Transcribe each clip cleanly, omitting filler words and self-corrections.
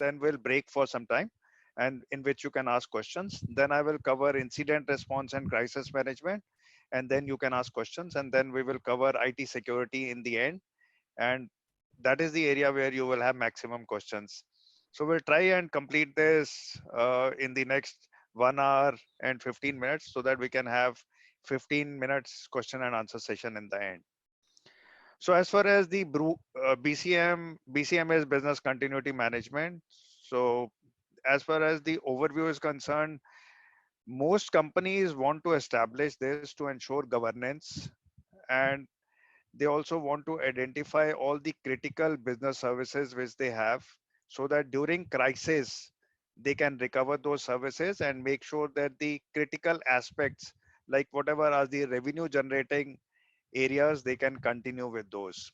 then we'll break for some time, and in which you can ask questions. Then I will cover incident response and crisis management, and then you can ask questions, and then we will cover IT security in the end. And that is the area where you will have maximum questions. So we'll try and complete this in the next 1 hour and 15 minutes, so that we can have 15 minutes question and answer session in the end. So as far as the BCM is business continuity management. So as far as the overview is concerned, most companies want to establish this to ensure governance, and they also want to identify all the critical business services which they have, so that during crisis they can recover those services and make sure that the critical aspects, like whatever are the revenue generating areas, they can continue with those.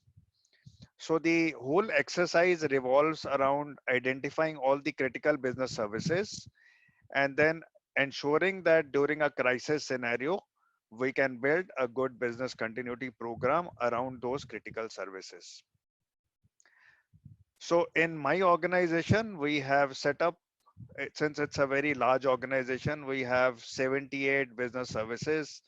So the whole exercise revolves around identifying all the critical business services, and then ensuring that during a crisis scenario, we can build a good business continuity program around those critical services. So in my organization, we have set up, since it's a very large organization, we have 78 business services,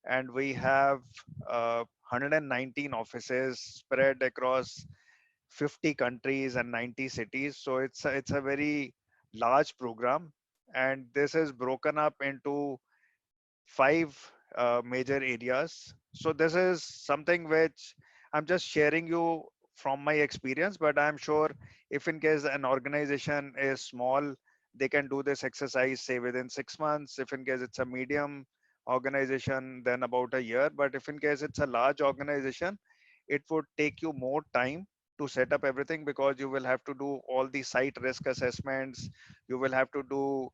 and we have 119 offices spread across 50 countries and 90 cities. So it's a very large program, and this is broken up into 5 major areas. So this is something which I'm just sharing you from my experience, but I'm sure if in case an organization is small, they can do this exercise say within 6 months. If in case it's a medium organization, then about a year. But if in case it's a large organization, it would take you more time to set up everything, because you will have to do all the site risk assessments, you will have to do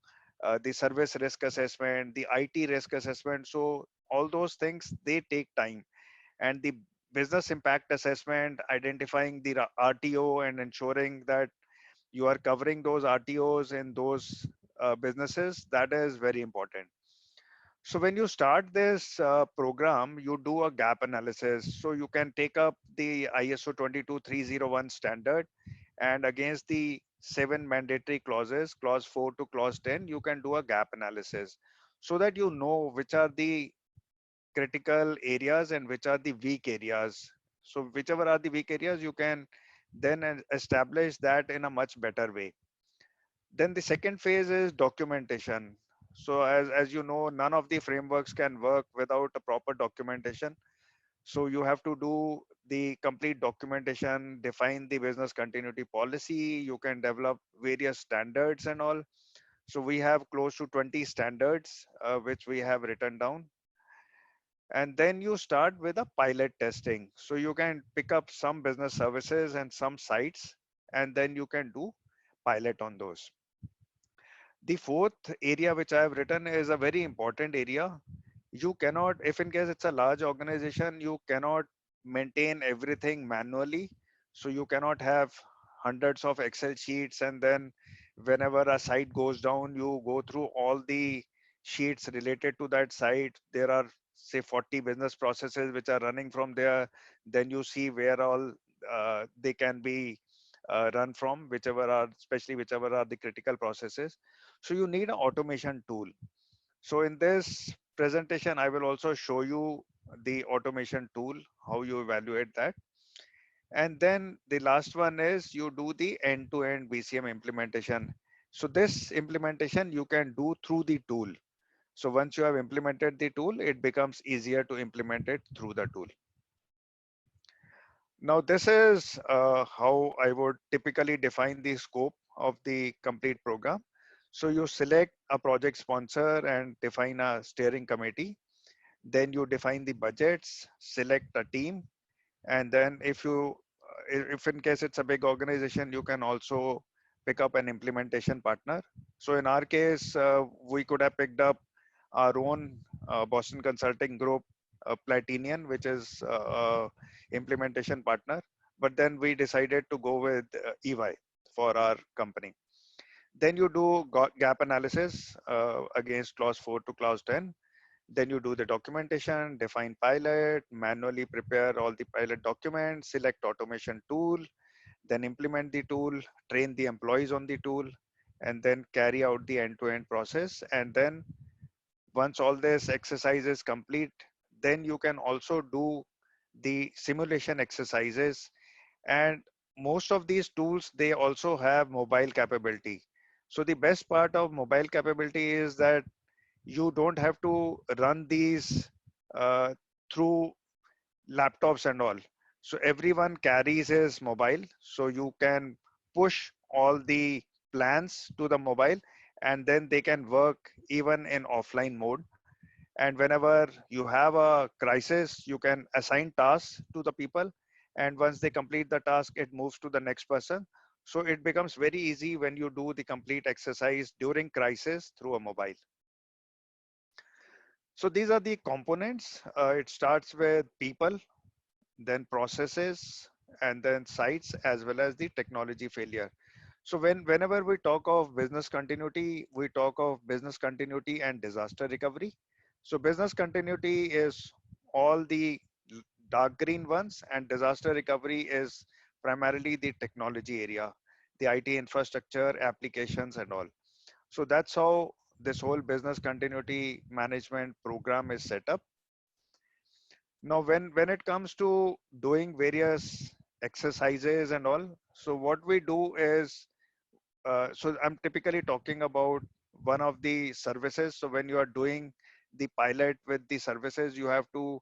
the service risk assessment, the IT risk assessment. So all those things, they take time. And the business impact assessment, identifying the RTO and ensuring that you are covering those RTOs in those businesses, that is very important. So when you start this program, you do a gap analysis. So you can take up the ISO 22301 standard, and against the 7 mandatory clauses, clause 4 to clause 10, you can do a gap analysis, so that you know which are the critical areas and which are the weak areas. So whichever are the weak areas, you can then establish that in a much better way. Then the second phase is documentation. So as you know, none of the frameworks can work without a proper documentation. So you have to do the complete documentation, define the business continuity policy, you can develop various standards and all. So we have close to 20 standards which we have written down. And then you start with a pilot testing. So you can pick up some business services and some sites, and then you can do pilot on those. The fourth area which I have written is a very important area. You cannot, if in case it's a large organization, you cannot maintain everything manually. So you cannot have hundreds of Excel sheets, and then whenever a site goes down, you go through all the sheets related to that site. There are say 40 business processes which are running from there. Then you see where all they can be run from, whichever are, especially whichever are the critical processes. So you need an automation tool. So in this presentation, I will also show you the automation tool, how you evaluate that. And then the last one is you do the end-to-end BCM implementation. So this implementation you can do through the tool. So once you have implemented the tool, it becomes easier to implement it through the tool. Now this is how I would typically define the scope of the complete program. So you select a project sponsor and define a steering committee. Then you define the budgets, select a team, and then if in case it's a big organization, you can also pick up an implementation partner. So in our case, we could have picked up our own Boston Consulting Group, Platinian, which is implementation partner. But then we decided to go with EY for our company. Then you do gap analysis against clause 4 to clause 10. Then you do the documentation, define pilot, manually prepare all the pilot documents, select automation tool. then implement the tool, train the employees on the tool, and then carry out the end-to-end process. And then once all this exercise is complete, then you can also do the simulation exercises. And most of these tools, they also have mobile capability. So the best part of mobile capability is that you don't have to run these uh, through laptops and all. So everyone carries his mobile, so you can push all the plans to the mobile, and then they can work even in offline mode. And whenever you have a crisis, you can assign tasks to the people, and once they complete the task, it moves to the next person. So it becomes very easy when you do the complete exercise during crisis through a mobile. So these are the components. It starts with people, then processes, and then sites, as well as the technology failure. So whenever we talk of business continuity, we talk of business continuity and disaster recovery. So business continuity is all the dark green ones, and disaster recovery is primarily the technology area, the IT infrastructure, applications, and all. So that's how this whole business continuity management program is set up. Now, when it comes to doing various exercises and all, so what we do is, so I'm typically talking about one of the services. So when you are doing the pilot with the services, you have to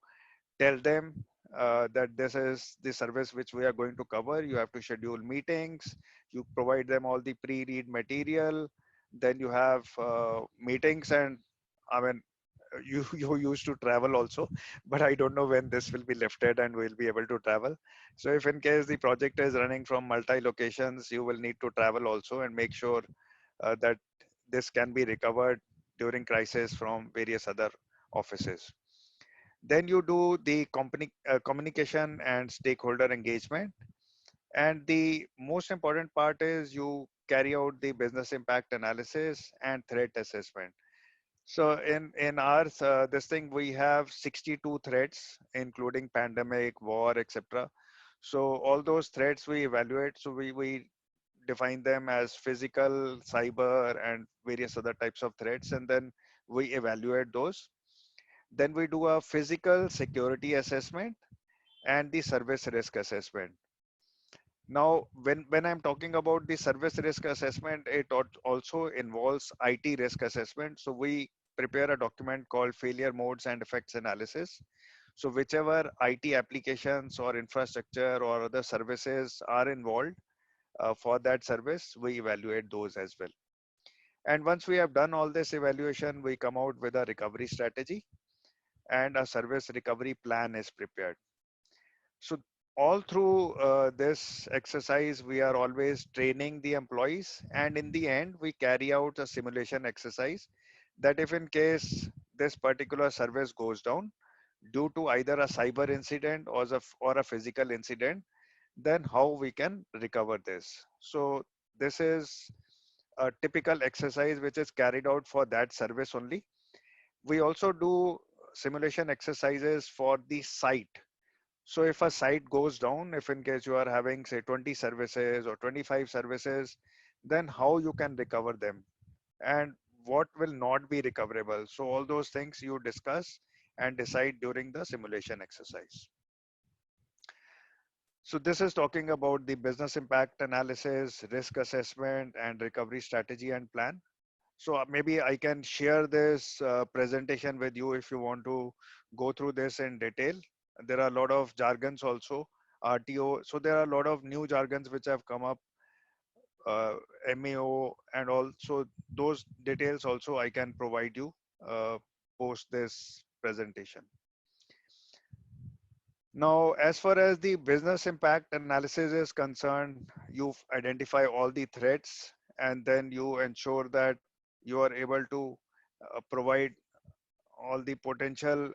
tell them that this is the service which we are going to cover. You have to schedule meetings. You provide them all the pre-read material. Then you have meetings, and I mean, you used to travel also, but I don't know when this will be lifted and we'll be able to travel. So if in case the project is running from multi locations, you will need to travel also and make sure that this can be recovered during crisis from various other offices. Then you do the company communication and stakeholder engagement. And the most important part is you carry out the business impact analysis and threat assessment. So in ours, this thing we have 62 threats, including pandemic, war, etc. So all those threats we evaluate. So we define them as physical, cyber, and various other types of threats, and then we evaluate those. Then we do a physical security assessment and the service risk assessment. Now, when I'm talking about the service risk assessment, it also involves IT risk assessment. So we prepare a document called failure modes and effects analysis. So whichever IT applications or infrastructure or other services are involved for that service, we evaluate those as well. And once we have done all this evaluation, we come out with a recovery strategy, and a service recovery plan is prepared. So all through this exercise, we are always training the employees, and in the end, we carry out a simulation exercise that if in case this particular service goes down due to either a cyber incident or a physical incident, then how we can recover this. So this is a typical exercise which is carried out for that service only. We also do simulation exercises for the site. So if a site goes down, if in case you are having say 20 services or 25 services, then how you can recover them and what will not be recoverable. So all those things you discuss and decide during the simulation exercise. So this is talking about the business impact analysis, risk assessment, and recovery strategy and plan. So maybe I can share this presentation with you if you want to go through this in detail. There are a lot of jargons also, RTO. So there are a lot of new jargons which have come up, MEO, and also those details also I can provide you post this presentation. Now, as far as the business impact analysis is concerned, you identify all the threats, and then you ensure that you are able to provide all the potential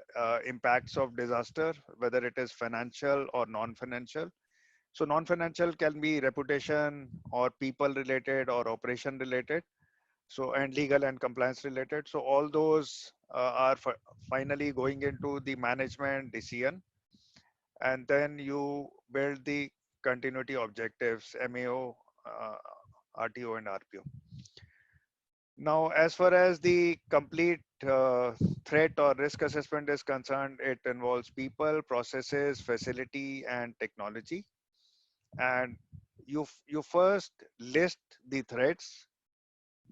impacts of disaster, whether it is financial or non-financial. So non-financial can be reputation or people related or operation related. So and legal and compliance related. So all those are finally going into the management decision, and then you build the continuity objectives, MAO, RTO, and RPO. Now, as far as the complete threat or risk assessment is concerned, it involves people, processes, facility, and technology. And you first list the threats,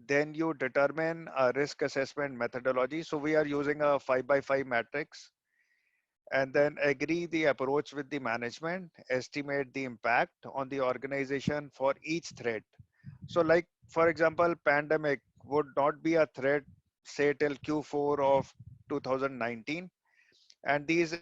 then you determine a risk assessment methodology. So we are using a 5 by 5 matrix, and then agree the approach with the management, estimate the impact on the organization for each threat. So like, for example, pandemic would not be a threat, say till Q4 of 2019. And these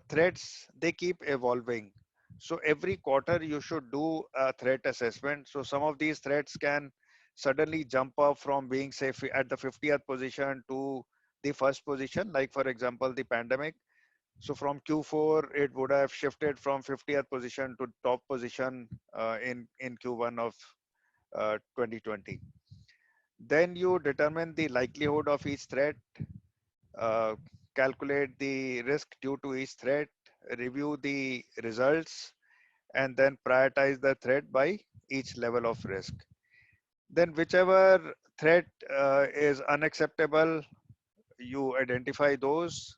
threats, they keep evolving. So every quarter you should do a threat assessment. So some of these threats can suddenly jump up from being, say, at the 50th position to the first position, like for example the pandemic. So from Q4 it would have shifted from 50th position to top position in Q1 of 2020. Then you determine the likelihood of each threat, uh, calculate the risk due to each threat, review the results, and then prioritize the threat by each level of risk. Then whichever threat is unacceptable, you identify those.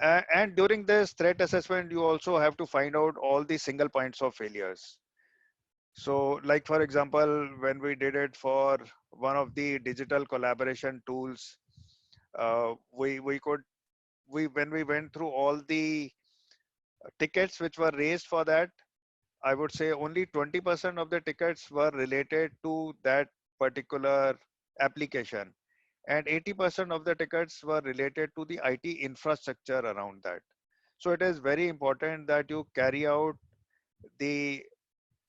And during this threat assessment, you also have to find out all the single points of failures. So like, for example, when we did it for one of the digital collaboration tools, we could, we when we went through all the tickets which were raised for that, I would say only 20% of the tickets were related to that particular application, and 80% of the tickets were related to the IT infrastructure around that. So it is very important that you carry out the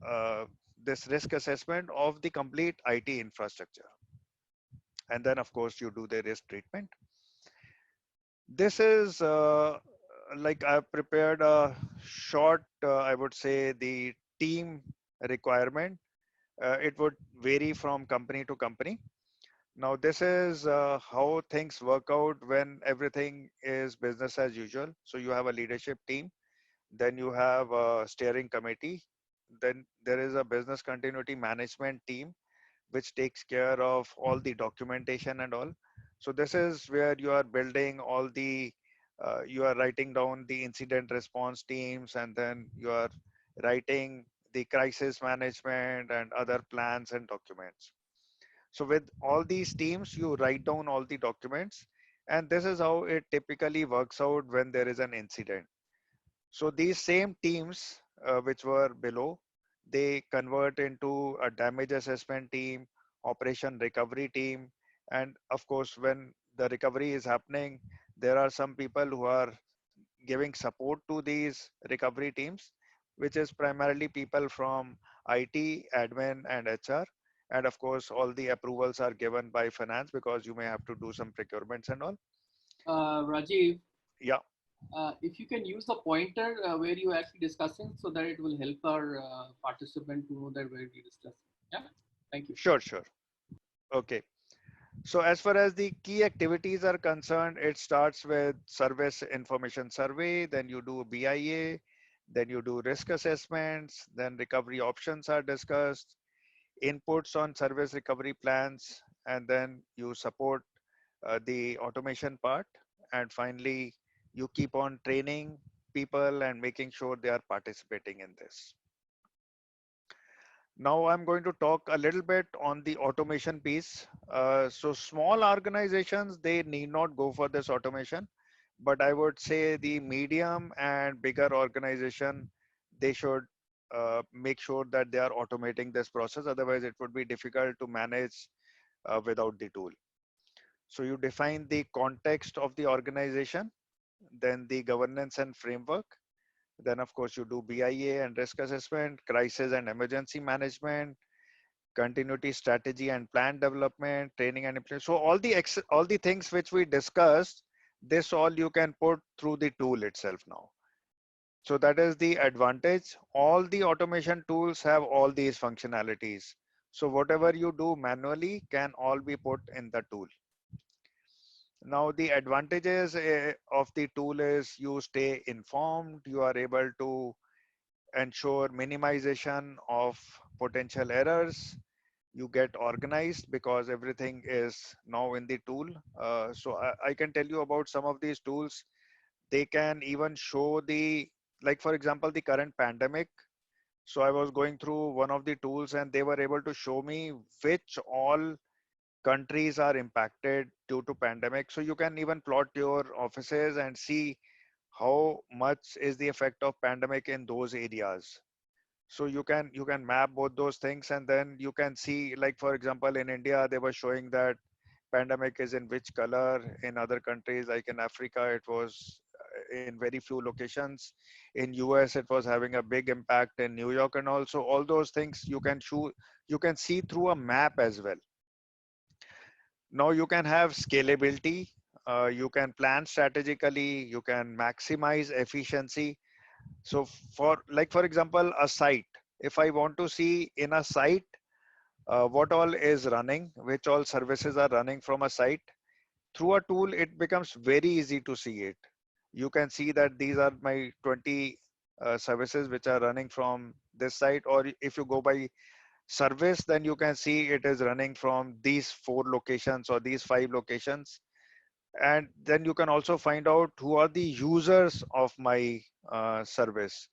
uh, this risk assessment of the complete IT infrastructure, and then of course you do the risk treatment. This is like, I've prepared a short, I would say, the team requirement. It would vary from company to company. Now, this is how things work out when everything is business as usual. So you have a leadership team, then you have a steering committee, then there is a business continuity management team, which takes care of all the documentation and all. So this is where you are building all the, you are writing down the incident response teams, and then you are writing the crisis management and other plans and documents. So with all these teams, you write down all the documents, and this is how it typically works out when there is an incident. So these same teams, which were below, they convert into a damage assessment team, operation recovery team, and of course, when the recovery is happening, there are some people who are giving support to these recovery teams, which is primarily people from IT, admin, and HR. And of course, all the approvals are given by finance because you may have to do some procurements and all. Rajiv, Yeah, if you can use the pointer where you are actually discussing so that it will help our participant to know that where we discuss. Yeah, thank you. sure, sure. Okay. So as far as the key activities are concerned, it starts with service information survey, then you do BIA, then you do risk assessments, then recovery options are discussed, inputs on service recovery plans, and then you support the automation part. And finally, you keep on training people and making sure they are participating in this. Now I'm going to talk a little bit on the automation piece. So small organizations, they need not go for this automation, but I would say the medium and bigger organization, they should make sure that they are automating this process. Otherwise, it would be difficult to manage without the tool. So you define the context of the organization, then the governance and framework. Then of course you do BIA and risk assessment, crisis and emergency management, continuity strategy and plan development, training and implementation. So all the things which we discussed, this all you can put through the tool itself now. So that is the advantage. All the automation tools have all these functionalities. So whatever you do manually can all be put in the tool. Now the advantages of the tool is you stay informed, you are able to ensure minimization of potential errors. You get organized because everything is now in the tool. So I can tell you about some of these tools. They can even show the, like for example, the current pandemic. So I was going through one of the tools and they were able to show me which all countries are impacted due to pandemic. So you can even plot your offices and see how much is the effect of pandemic in those areas. So you can map both those things, and then you can see, like for example, in India they were showing that pandemic is in which color. In other countries like in Africa it was in very few locations. In US it was having a big impact in New York, and also all those things you can see through a map as well. Now you can have scalability, you can plan strategically, you can maximize efficiency. So for example, a site, if I want to see in a site what all is running, which all services are running from a site, through a tool it becomes very easy to see it. You can see that these are my 20 services which are running from this site, or if you go by service, then you can see it is running from these 4 locations or these 5 locations. And then you can also find out who are the users of my service.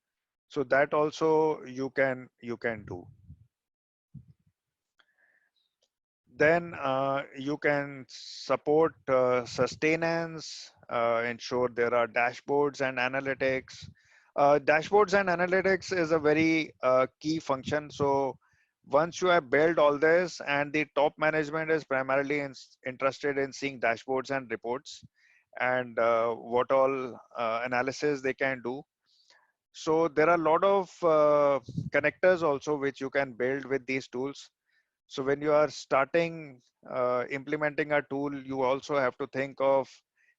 So that also you can do. Then you can support sustenance, ensure there are dashboards and analytics. Dashboards and analytics is a very key function. So once you have built all this, and the top management is primarily interested in seeing dashboards and reports, and what all analysis they can do. So there are a lot of connectors also which you can build with these tools. So when you are starting implementing a tool, you also have to think of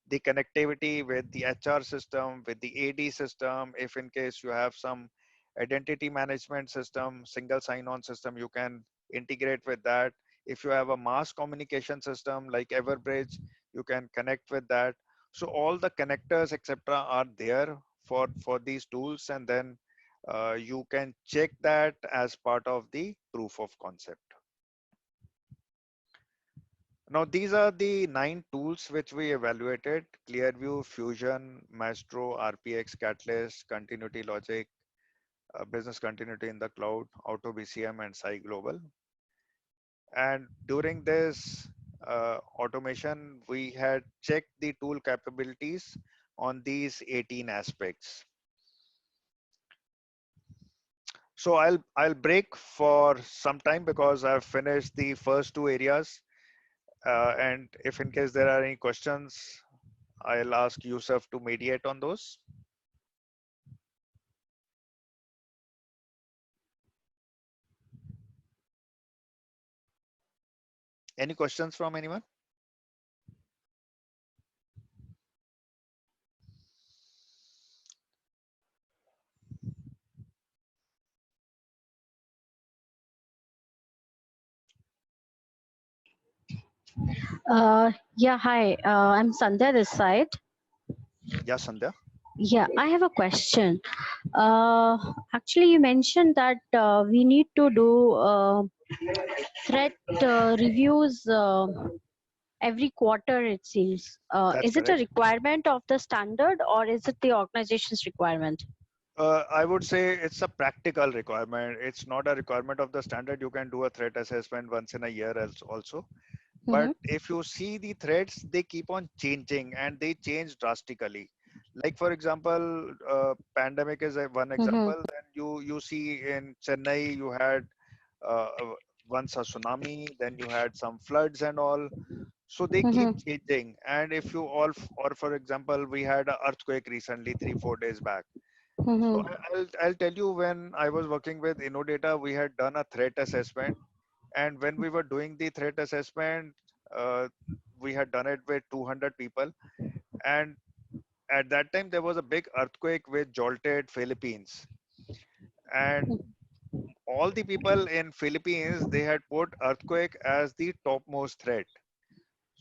the connectivity with the HR system, with the AD system. If in case you have some identity management system, single sign-on system, you can integrate with that. If you have a mass communication system like Everbridge, you can connect with that. So all the connectors, etc., are there for these tools, and then you can check that as part of the proof of concept. Now, these are the 9 tools which we evaluated: Clearview, Fusion, Maestro, RPX, Catalyst, Continuity Logic, Business Continuity in the Cloud, Auto BCM, and Sai Global. And during this automation, we had checked the tool capabilities on these 18 aspects. So I'll break for some time because I've finished the first 2 areas. And if in case there are any questions, I'll ask Yusuf to mediate on those. Any questions from anyone? Yeah, hi. I'm Sandhya this side. Yeah, Sandhya. Yeah, I have a question. Actually, you mentioned that we need to do threat reviews every quarter, it seems. That's Is it a correct. requirement of the standard, or is it the organization's requirement? I would say it's a practical requirement. It's not a requirement of the standard. You can do a threat assessment once in a year also. But Mm-hmm. if you see the threats, they keep on changing, and they change drastically. Like for example, pandemic is one Mm-hmm. example. Then you see in Chennai you had once a tsunami, then you had some floods and all. So they keep Mm-hmm. changing. And if you all, or for example, we had an earthquake recently, 3 4 days back. So Mm-hmm. I'll tell you, when I was working with Innodata, we had done a threat assessment, and when we were doing the threat assessment, uh, we had done it with 200 people, and at that time there was a big earthquake which jolted Philippines, and all the people in Philippines, they had put earthquake as the topmost threat.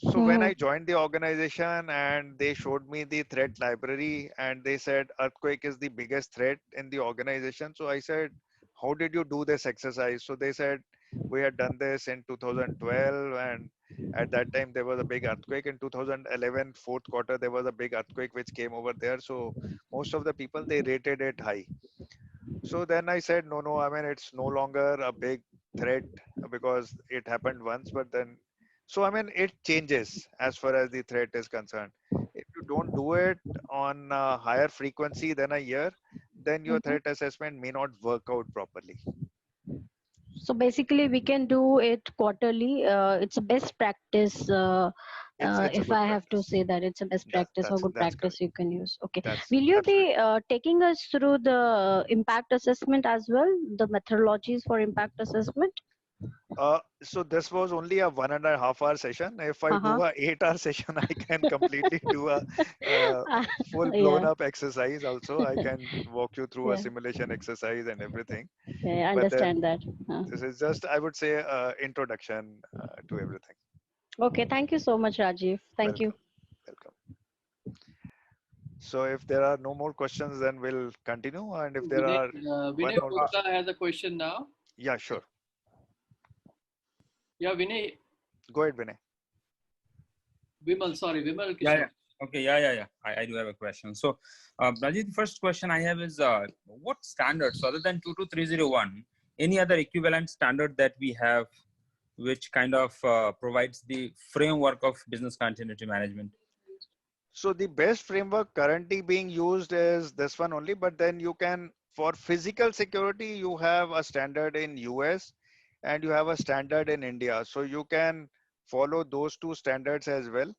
So when I joined the organization and they showed me the threat library and they said earthquake is the biggest threat in the organization. So I said, how did you do this exercise? So they said, we had done this in 2012 and at that time there was a big earthquake. In 2011 fourth quarter there was a big earthquake which came over there. So most of the people, they rated it high. So then I said, no, I mean, it's no longer a big threat because it happened once, but then, so I mean, it changes as far as the threat is concerned. If you don't do it on a higher frequency than a year, then your threat assessment may not work out properly. So basically, we can do it quarterly. It's a best practice. It's a If good I have to practice. say that it's a best practice or good That's practice correct. you can use. Okay. That's Will you absolutely. be taking us through the impact assessment as well, the methodologies for impact assessment? So this was only a 1.5 hour session. If I Uh-huh. do a 8 hour session, I can completely do a full blown Yeah, up exercise. Also, I can walk you through a yeah, simulation exercise and everything. yeah, I But then understand that. this is just, I would say, introduction to everything. Okay, thank you so much, Rajiv. Thank you. Welcome, welcome. So if there are no more questions, then we'll continue. And if there Vinay, are one Vinay more question, Gupta has a question now. yeah, sure. Yeah, Vinay, Go ahead, Vinay. Vimal, sorry, Vimal Yeah, Kishore. yeah. Okay, yeah. I do have a question. So, Rajit, the first question I have is what standards, other than 22301, any other equivalent standard that we have which kind of provides the framework of business continuity management? So the best framework currently being used is this one only, but then you can, for physical security, you have a standard in US and you have a standard in India. So you can follow those two standards as well.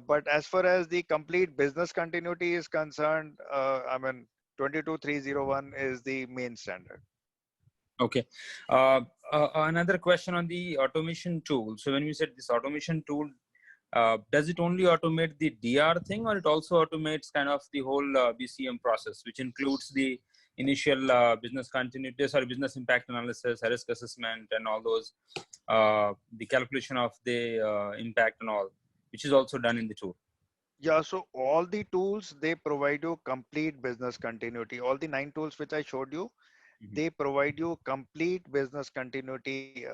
But as far as the complete business continuity is concerned, I mean, 22301 is the main standard. Okay. Another question on the automation tool. So when you said this automation tool, does it only automate the DR thing, or it also automates kind of the whole BCM process, which includes the initial business continuity, sorry, business impact analysis, risk assessment, and all those, the calculation of the impact and all, which is also done in the tool? Yeah, so all the tools, they provide you complete business continuity. All the 9 tools which I showed you, they provide you complete business continuity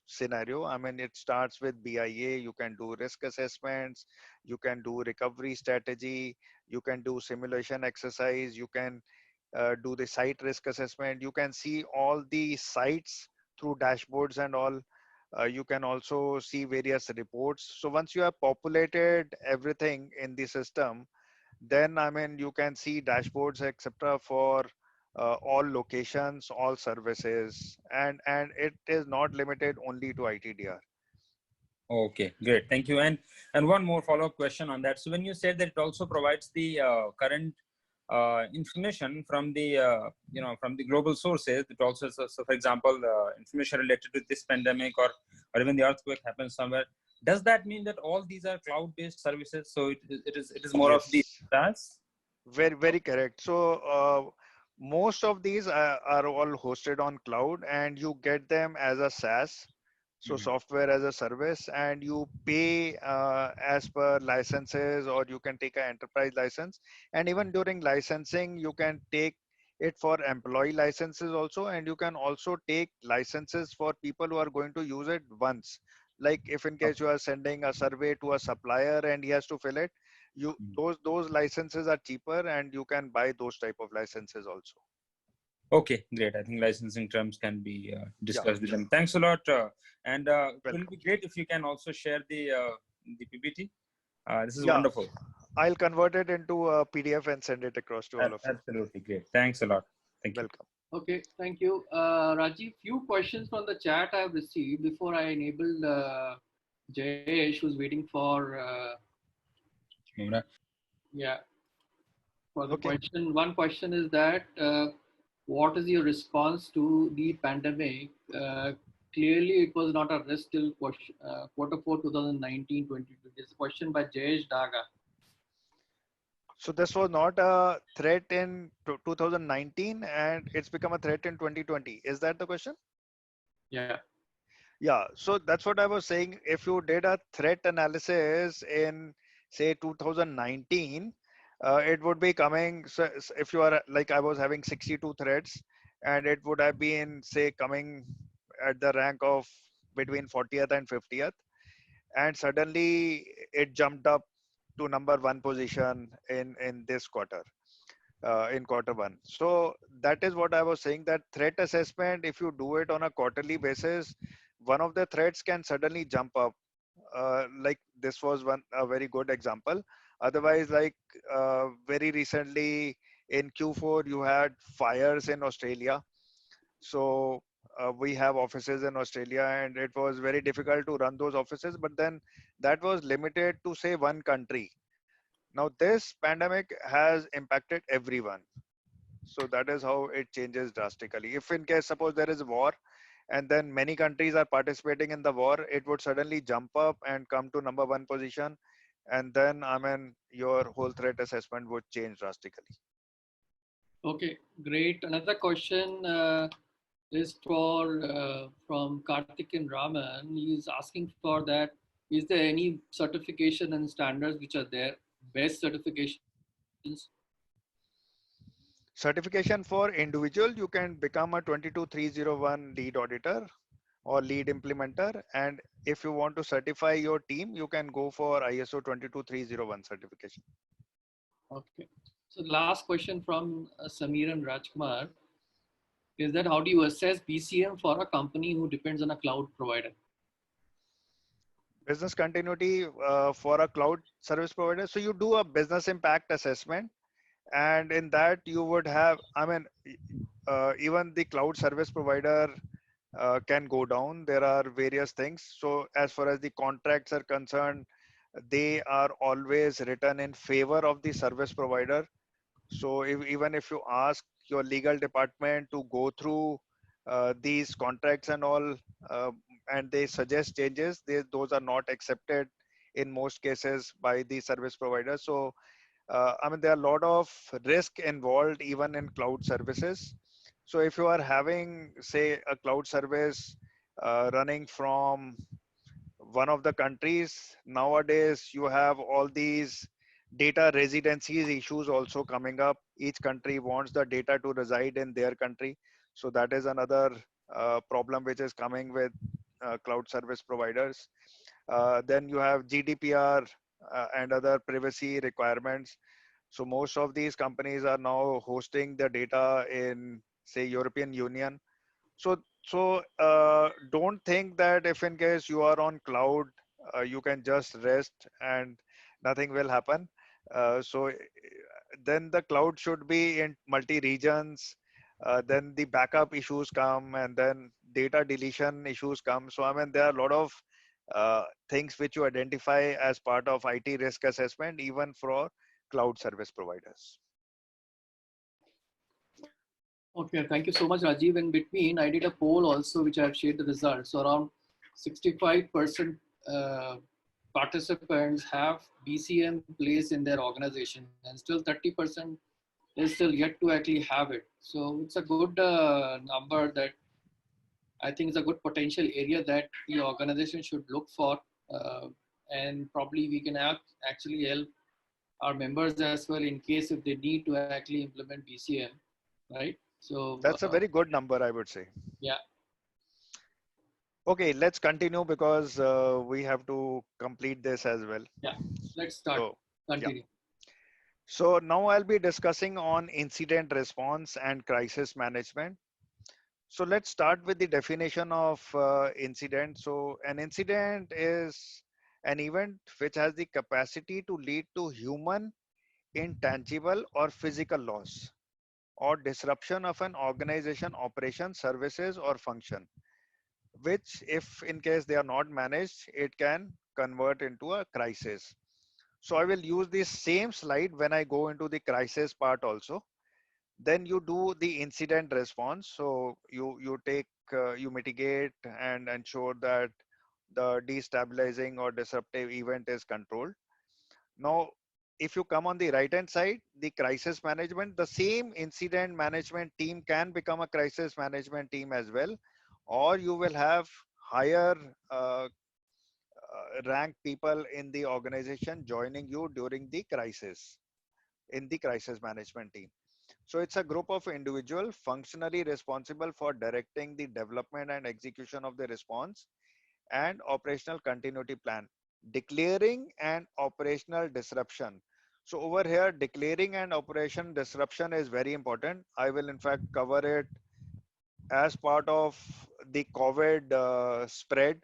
scenario. I mean, it starts with BIA, you can do risk assessments, you can do recovery strategy, you can do simulation exercise, you can do the site risk assessment, you can see all the sites through dashboards and all. You can also see various reports. So once you have populated everything in the system, then I mean you can see dashboards etc for all locations, all services, and it is not limited only to ITDR. Okay, great. Thank you. And one more follow-up question on that. So when you said that it also provides the current information from the from the global sources, it also, so for example, information related to this pandemic or even the earthquake happens somewhere. Does that mean that all these are cloud-based services? So it is more of the Yes, SaaS? very correct. So most of these are all hosted on cloud and you get them as a SaaS. So software as a service, and you pay as per licenses, or you can take an enterprise license. And even during licensing, you can take it for employee licenses also, and you can also take licenses for people who are going to use it once. Like if in case you are sending a survey to a supplier and he has to fill it, you those licenses are cheaper, and you can buy those type of licenses also. Okay, great. I think licensing terms can be Yeah, discussed with them. Thanks a lot. And it will welcome. be great if you can also share the PPT. This is Yeah, wonderful. I'll convert it into a PDF and send it across to all of you. Absolutely great. Thanks a lot. Thank you. Welcome. Okay, thank you. Rajiv, few questions from the chat I have received before I enabled Jayesh, who's waiting for, for the Okay. question. One question is that, what is your response to the pandemic? Clearly, it was not a risk till Q4 2019-22. This is a question by Jayesh Daga. So this was not a threat in 2019 and it's become a threat in 2020. Is that the question? Yeah. Yeah, so that's what I was saying. If you did a threat analysis in, say, 2019, it would be coming. So if you are like I was having 62 threats, and it would have been, say, coming at the rank of between 40th and 50th, and suddenly it jumped up to number one position in this quarter, in quarter one. So that is what I was saying, that threat assessment, if you do it on a quarterly basis, one of the threats can suddenly jump up. Like this was one a very good example. Otherwise, like very recently in Q4, you had fires in Australia. So we have offices in Australia, and it was very difficult to run those offices. But then that was limited to, say, one country. Now this pandemic has impacted everyone, so that is how it changes drastically. If in case suppose there is war and then many countries are participating in the war, it would suddenly jump up and come to number one position, and then I mean your whole threat assessment would change drastically. Okay, great. Another question is for from Karthik and Raman. He is asking for that. Is there any certification and standards which are there? Best certifications? Certification for individual, you can become a 22301 lead auditor or lead implementer, and if you want to certify your team, you can go for ISO 22301 certification. Okay. So the last question from Samir and Rajkumar is that how do you assess BCM for a company who depends on a cloud provider? Business continuity for a cloud service provider. So you do a business impact assessment, and in that you would have, I mean, even the cloud service provider can go down. There are various things. So as far as the contracts are concerned, they are always written in favor of the service provider. So even if you ask your legal department to go through these contracts and all, uh, and they suggest changes, those are not accepted in most cases by the service provider. So I mean, there are a lot of risk involved even in cloud services. So if you are having, say, a cloud service running from one of the countries, nowadays you have all these data residencies issues also coming up. Each country wants the data to reside in their country. So that is another problem which is coming with cloud service providers. Then you have GDPR and other privacy requirements. So most of these companies are now hosting their data in, say, European Union. So don't think that if in case you are on cloud, you can just rest and nothing will happen. So then the cloud should be in multi regions. Then the backup issues come, and then data deletion issues come. So I mean, there are a lot of things which you identify as part of IT risk assessment, even for cloud service providers. Okay, thank you so much, Rajiv. In between, I did a poll also, which I have shared the results. So around 65% participants have BCM placed in their organization, and still 30% is still yet to actually have it. So it's a good number that I think is a good potential area that the organization should look for. And probably we can actually help our members as well in case if they need to actually implement BCM, right? So That's a very good number, I would say. yeah. Okay, let's continue because we have to complete this as well. Yeah, let's start. So, yeah. Continue. So now I'll be discussing on incident response and crisis management. So let's start with the definition of incident. So an incident is an event which has the capacity to lead to human, intangible, or physical loss or disruption of an organization, operation, services, or function, which if in case they are not managed, it can convert into a crisis. So I will use this same slide when I go into the crisis part also. Then you do the incident response. So you take you mitigate and ensure that the destabilizing or disruptive event is controlled. Now, if you come on the right hand side, the crisis management, the same incident management team can become a crisis management team as well, or you will have higher rank people in the organization joining you during the crisis in the crisis management team. So it's a group of individuals functionally responsible for directing the development and execution of the response and operational continuity plan, declaring an operational disruption. So over here, declaring an operation disruption is very important. I will in fact cover it as part of the COVID spread.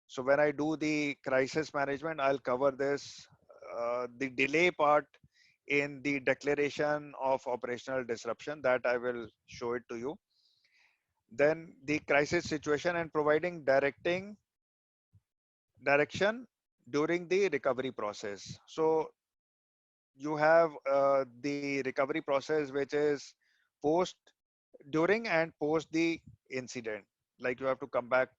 So when I do the crisis management, I'll cover this, the delay part in the declaration of operational disruption, that I will show it to you. Then the crisis situation and providing direction during the recovery process. So you have the recovery process, which is post, during and post the incident. Like you have to come back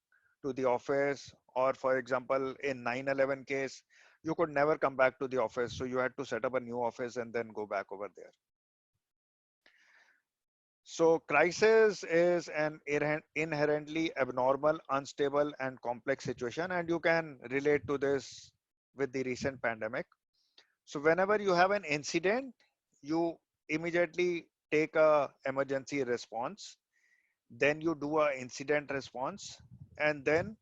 to the office, or for example, in 9/11 case, you could never come back to the office. So you had to set up a new office and then go back over there. So crisis is an inherently abnormal, unstable, and complex situation, and you can relate to this with the recent pandemic. So whenever you have an incident, you immediately take a emergency response, then you do a incident response, and then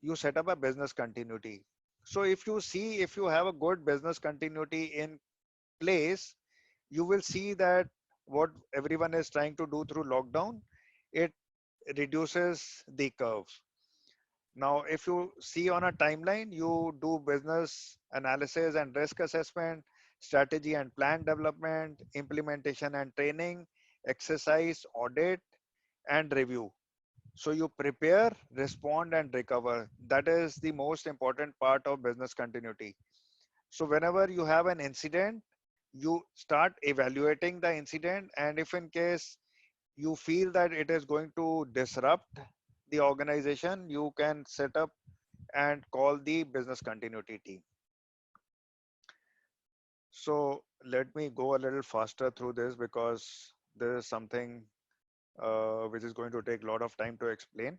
you set up a business continuity. So if you see, if you have a good business continuity in place, you will see that what everyone is trying to do through lockdown, it reduces the curve. Now, if you see on a timeline, you do business analysis and risk assessment, strategy and plan development, implementation and training, exercise, audit, and review. So you prepare, respond, and recover. That is the most important part of business continuity. So whenever you have an incident, you start evaluating the incident, and if in case you feel that it is going to disrupt the organization, you can set up and call the business continuity team. So let me go a little faster through this, because there is something which is going to take a lot of time to explain.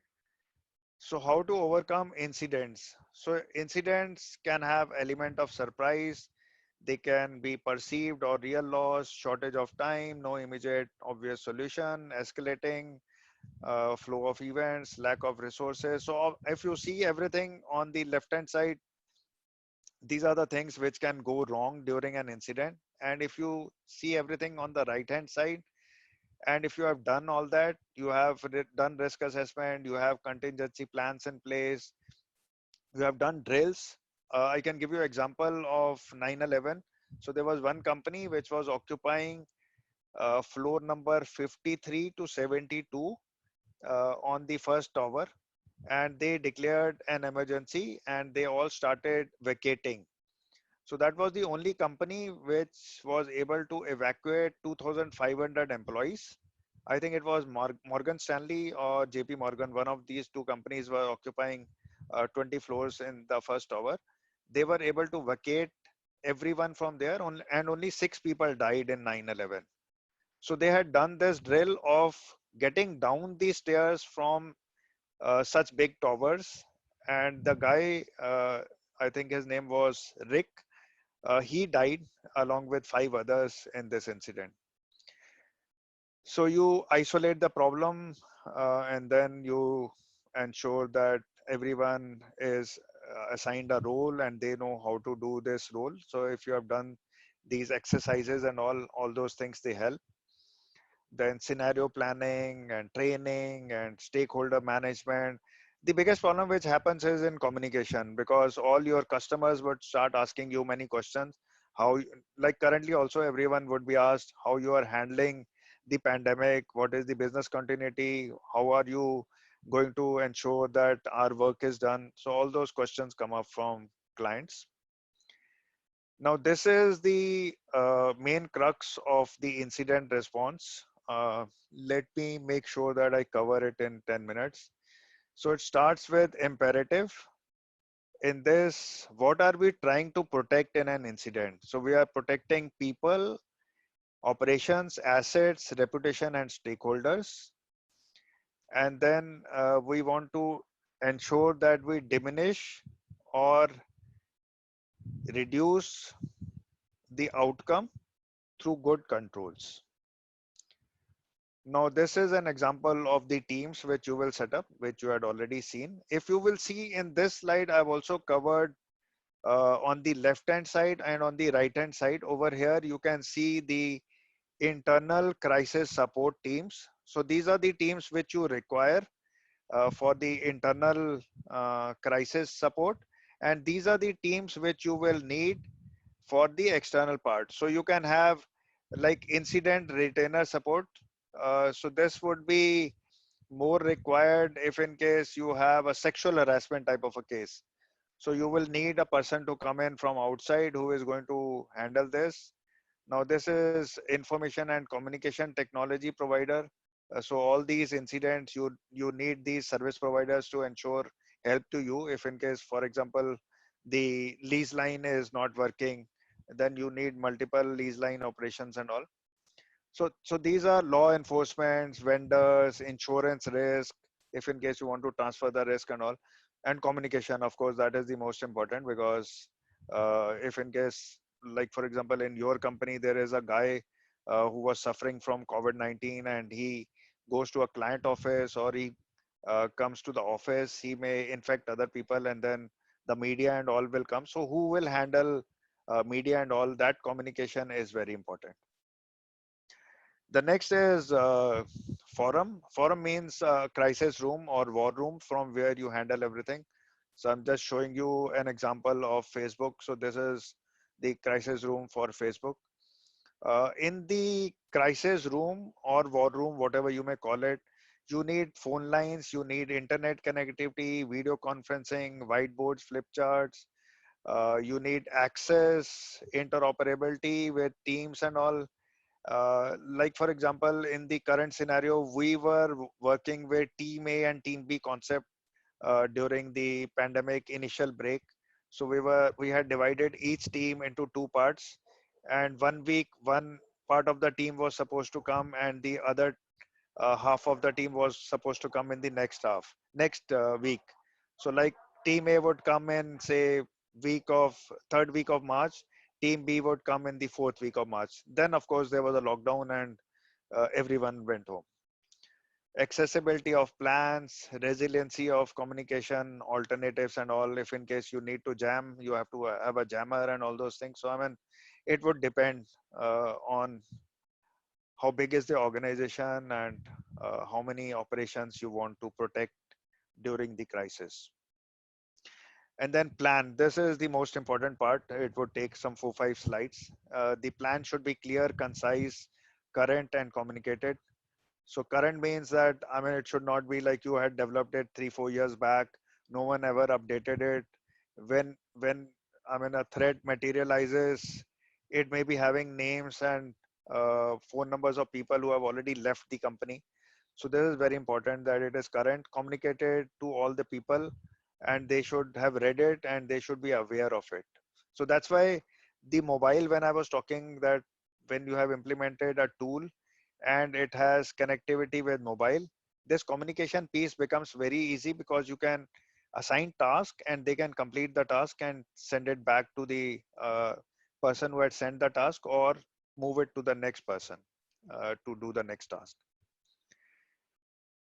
So how to overcome incidents? So incidents can have element of surprise. They can be perceived or real loss, shortage of time, no immediate obvious solution, escalating, flow of events, lack of resources. So if you see everything on the left hand side, these are the things which can go wrong during an incident. And if you see everything on the right hand side, and if you have done all that, you have done risk assessment, you have contingency plans in place, you have done drills. I can give you example of 9/11. So there was one company which was occupying floor number 53 to 72 on the first tower, and they declared an emergency and they all started vacating. So that was the only company which was able to evacuate 2,500 employees. I think it was Morgan Stanley or JP Morgan. One of these two companies were occupying 20 floors in the first tower. They were able to vacate everyone from there, and only 6 people died in 9/11. So they had done this drill of getting down the stairs from such big towers. And the guy, I think his name was Rick, he died along with 5 others in this incident. So you isolate the problem, and then you ensure that everyone is assigned a role and they know how to do this role. So if you have done these exercises and all those things, they help. Then scenario planning and training and stakeholder management. The biggest problem which happens is in communication, because all your customers would start asking you many questions. How, like currently also everyone would be asked how you are handling the pandemic, what is the business continuity, how are you going to ensure that our work is done. So all those questions come up from clients. Now this is the main crux of the incident response. Let me make sure that I cover it in 10 minutes. So it starts with imperative. In this, what are we trying to protect in an incident? So we are protecting people, operations, assets, reputation, and stakeholders. And then we want to ensure that we diminish or reduce the outcome through good controls. Now, this is an example of the teams which you will set up, which you had already seen. If you will see in this slide, I've also covered on the left hand side and on the right hand side. Over here, you can see the internal crisis support teams. So these are the teams which you require for the internal crisis support. And these are the teams which you will need for the external part. So you can have like incident retainer support. So this would be more required if in case you have a sexual harassment type of a case. So you will need a person to come in from outside who is going to handle this. Now this is information and communication technology provider. So all these incidents, you need these service providers to ensure help to you. If in case, for example, the lease line is not working, then you need multiple lease line operations and all. So these are law enforcement, vendors, insurance risk, if in case you want to transfer the risk and all, and communication, of course, that is the most important because if in case, like for example, in your company, there is a guy who was suffering from COVID-19 and he goes to a client office or he comes to the office, he may infect other people and then the media and all will come. So who will handle media and all that communication is very important. The next is forum. Forum means crisis room or war room from where you handle everything. So I'm just showing you an example of Facebook. So this is the crisis room for Facebook. In the crisis room or war room, whatever you may call it, you need phone lines, you need internet connectivity, video conferencing, whiteboards, flip charts. You need access, interoperability with teams and all. Like for example, in the current scenario, we were working with team A and team B concept during the pandemic initial break. So we had divided each team into two parts, and 1 week one part of the team was supposed to come and the other half of the team was supposed to come in the next week. So like team A would come in say third week of March, team B would come in the fourth week of March. Then of course there was a lockdown and everyone went home. Accessibility of plans, resiliency of communication, alternatives and all. If in case you need to jam, you have to have a jammer and all those things. So I mean, it would depend on how big is the organization and how many operations you want to protect during the crisis. And then plan. This is the most important part. It would take some 4-5 slides. The plan should be clear, concise, current and communicated. So current means that, I mean, it should not be like you had developed it 3-4 years back. No one ever updated it. When I mean, a threat materializes, it may be having names and phone numbers of people who have already left the company. So this is very important that it is current, communicated to all the people, and they should have read it and they should be aware of it. So that's why the mobile, when I was talking that when you have implemented a tool and it has connectivity with mobile, this communication piece becomes very easy because you can assign task and they can complete the task and send it back to the person who had sent the task or move it to the next person to do the next task.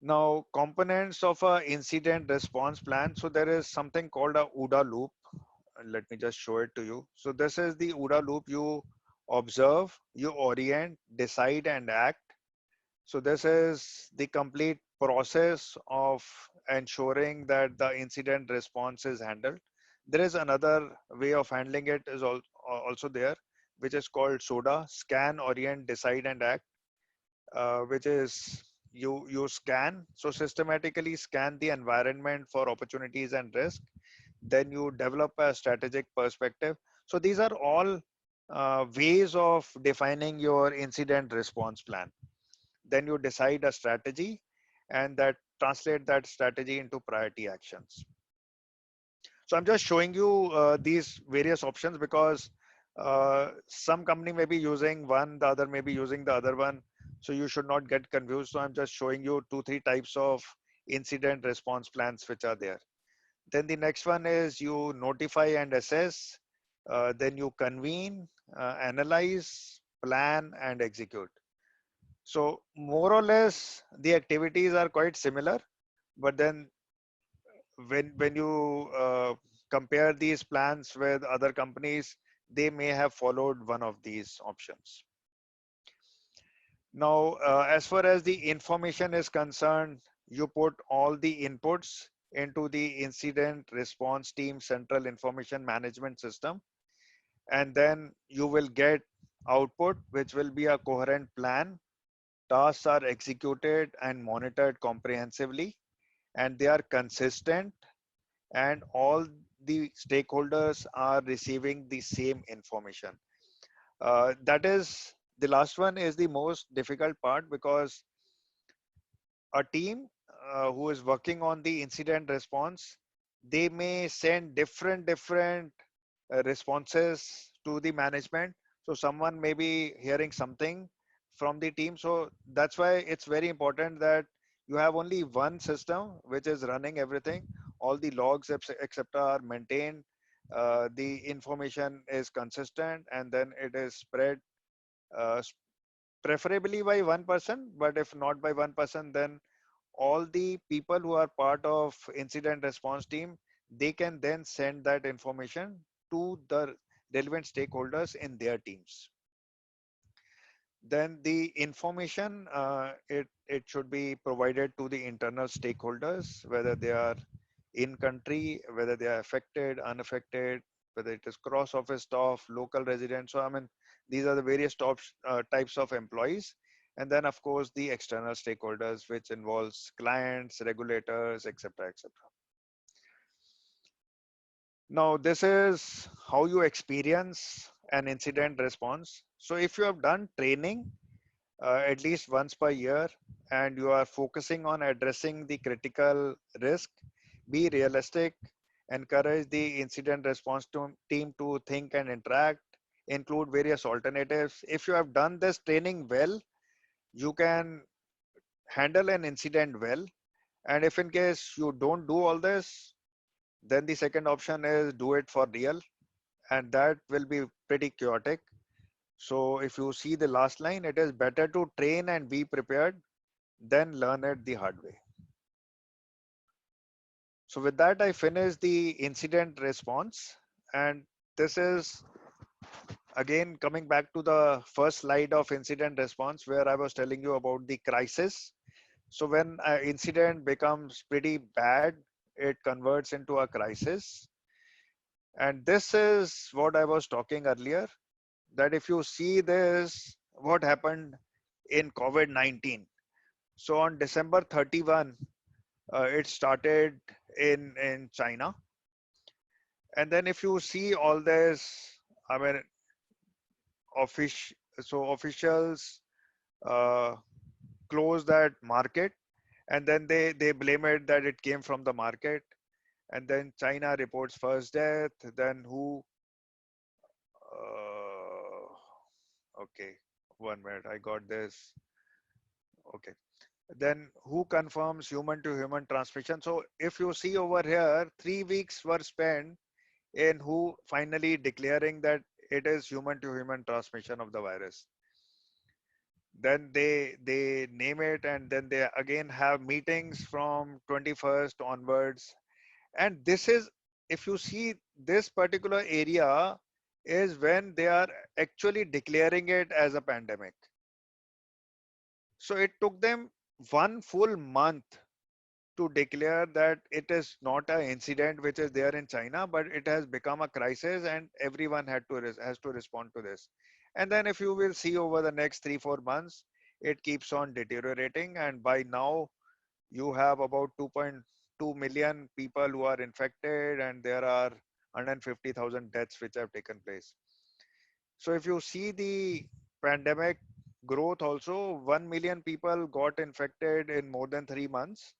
Now, components of a incident response plan. So there is something called a OODA loop. Let me just show it to you. So this is the OODA loop. You observe, you orient, decide and act. So this is the complete process of ensuring that the incident response is handled. There is another way of handling it is also there, which is called SODA, scan, orient, decide and act, which is you scan. So systematically scan the environment for opportunities and risk. Then you develop a strategic perspective. So these are all ways of defining your incident response plan. Then you decide a strategy and that translate that strategy into priority actions. So I'm just showing you these various options because some company may be using one, the other may be using the other one. So you should not get confused. So I'm just showing you 2-3 types of incident response plans which are there. Then the next one is you notify and assess, then you convene, analyze, plan, and execute. So more or less the activities are quite similar, but then when you compare these plans with other companies, they may have followed one of these options. Now, as far as the information is concerned, you put all the inputs into the incident response team central information management system, and then you will get output, which will be a coherent plan. Tasks are executed and monitored comprehensively, and they are consistent, and all the stakeholders are receiving the same information. That is, the last one is the most difficult part, because a team who is working on the incident response, they may send different responses to the management. So someone may be hearing something from the team. So that's why it's very important that you have only one system which is running everything. All the logs, etc., are maintained. The information is consistent, and then it is spread, uh, preferably by one person. But if not by one person, then all the people who are part of incident response team, they can then send that information to the relevant stakeholders in their teams. Then the information, it should be provided to the internal stakeholders, whether they are in country, whether they are affected, unaffected, whether it is cross office staff, local residents. So I mean, these are the various types of employees. And then of course the external stakeholders, which involves clients, regulators, etc., etc. Now this is how you experience an incident response. So if you have done training at least once per year, and you are focusing on addressing the critical risk, be realistic, encourage the incident response team to think and interact, include various alternatives. If you have done this training well, you can handle an incident well. And if in case you don't do all this, then the second option is do it for real, and that will be pretty chaotic. So if you see the last line, it is better to train and be prepared than learn it the hard way. So with that, I finish the incident response. And this is again coming back to the first slide of incident response, where I was telling you about the crisis. So when an incident becomes pretty bad, it converts into a crisis. And this is what I was talking earlier, that if you see this, what happened in COVID-19. So on December 31, it started in China. And then if you see all this, I mean, officials uh, close that market, and then they blame it that it came from the market. And then China reports first death, then who, okay, 1 minute, I got this. Okay. Then who confirms human to human transmission? So if you see over here, 3 weeks were spent in who finally declaring that it is human to human transmission of the virus. Then they name it, and then they again have meetings from 21st onwards. And this is, if you see, this particular area is when they are actually declaring it as a pandemic. So it took them 1 full month to declare that it is not an incident which is there in China, but it has become a crisis, and everyone has to respond to this. And then if you will see over the next 3-4 months, it keeps on deteriorating, and by now you have about 2.2 million people who are infected, and there are 150,000 deaths which have taken place. So if you see the pandemic growth also, 1 million people got infected in more than 3 months,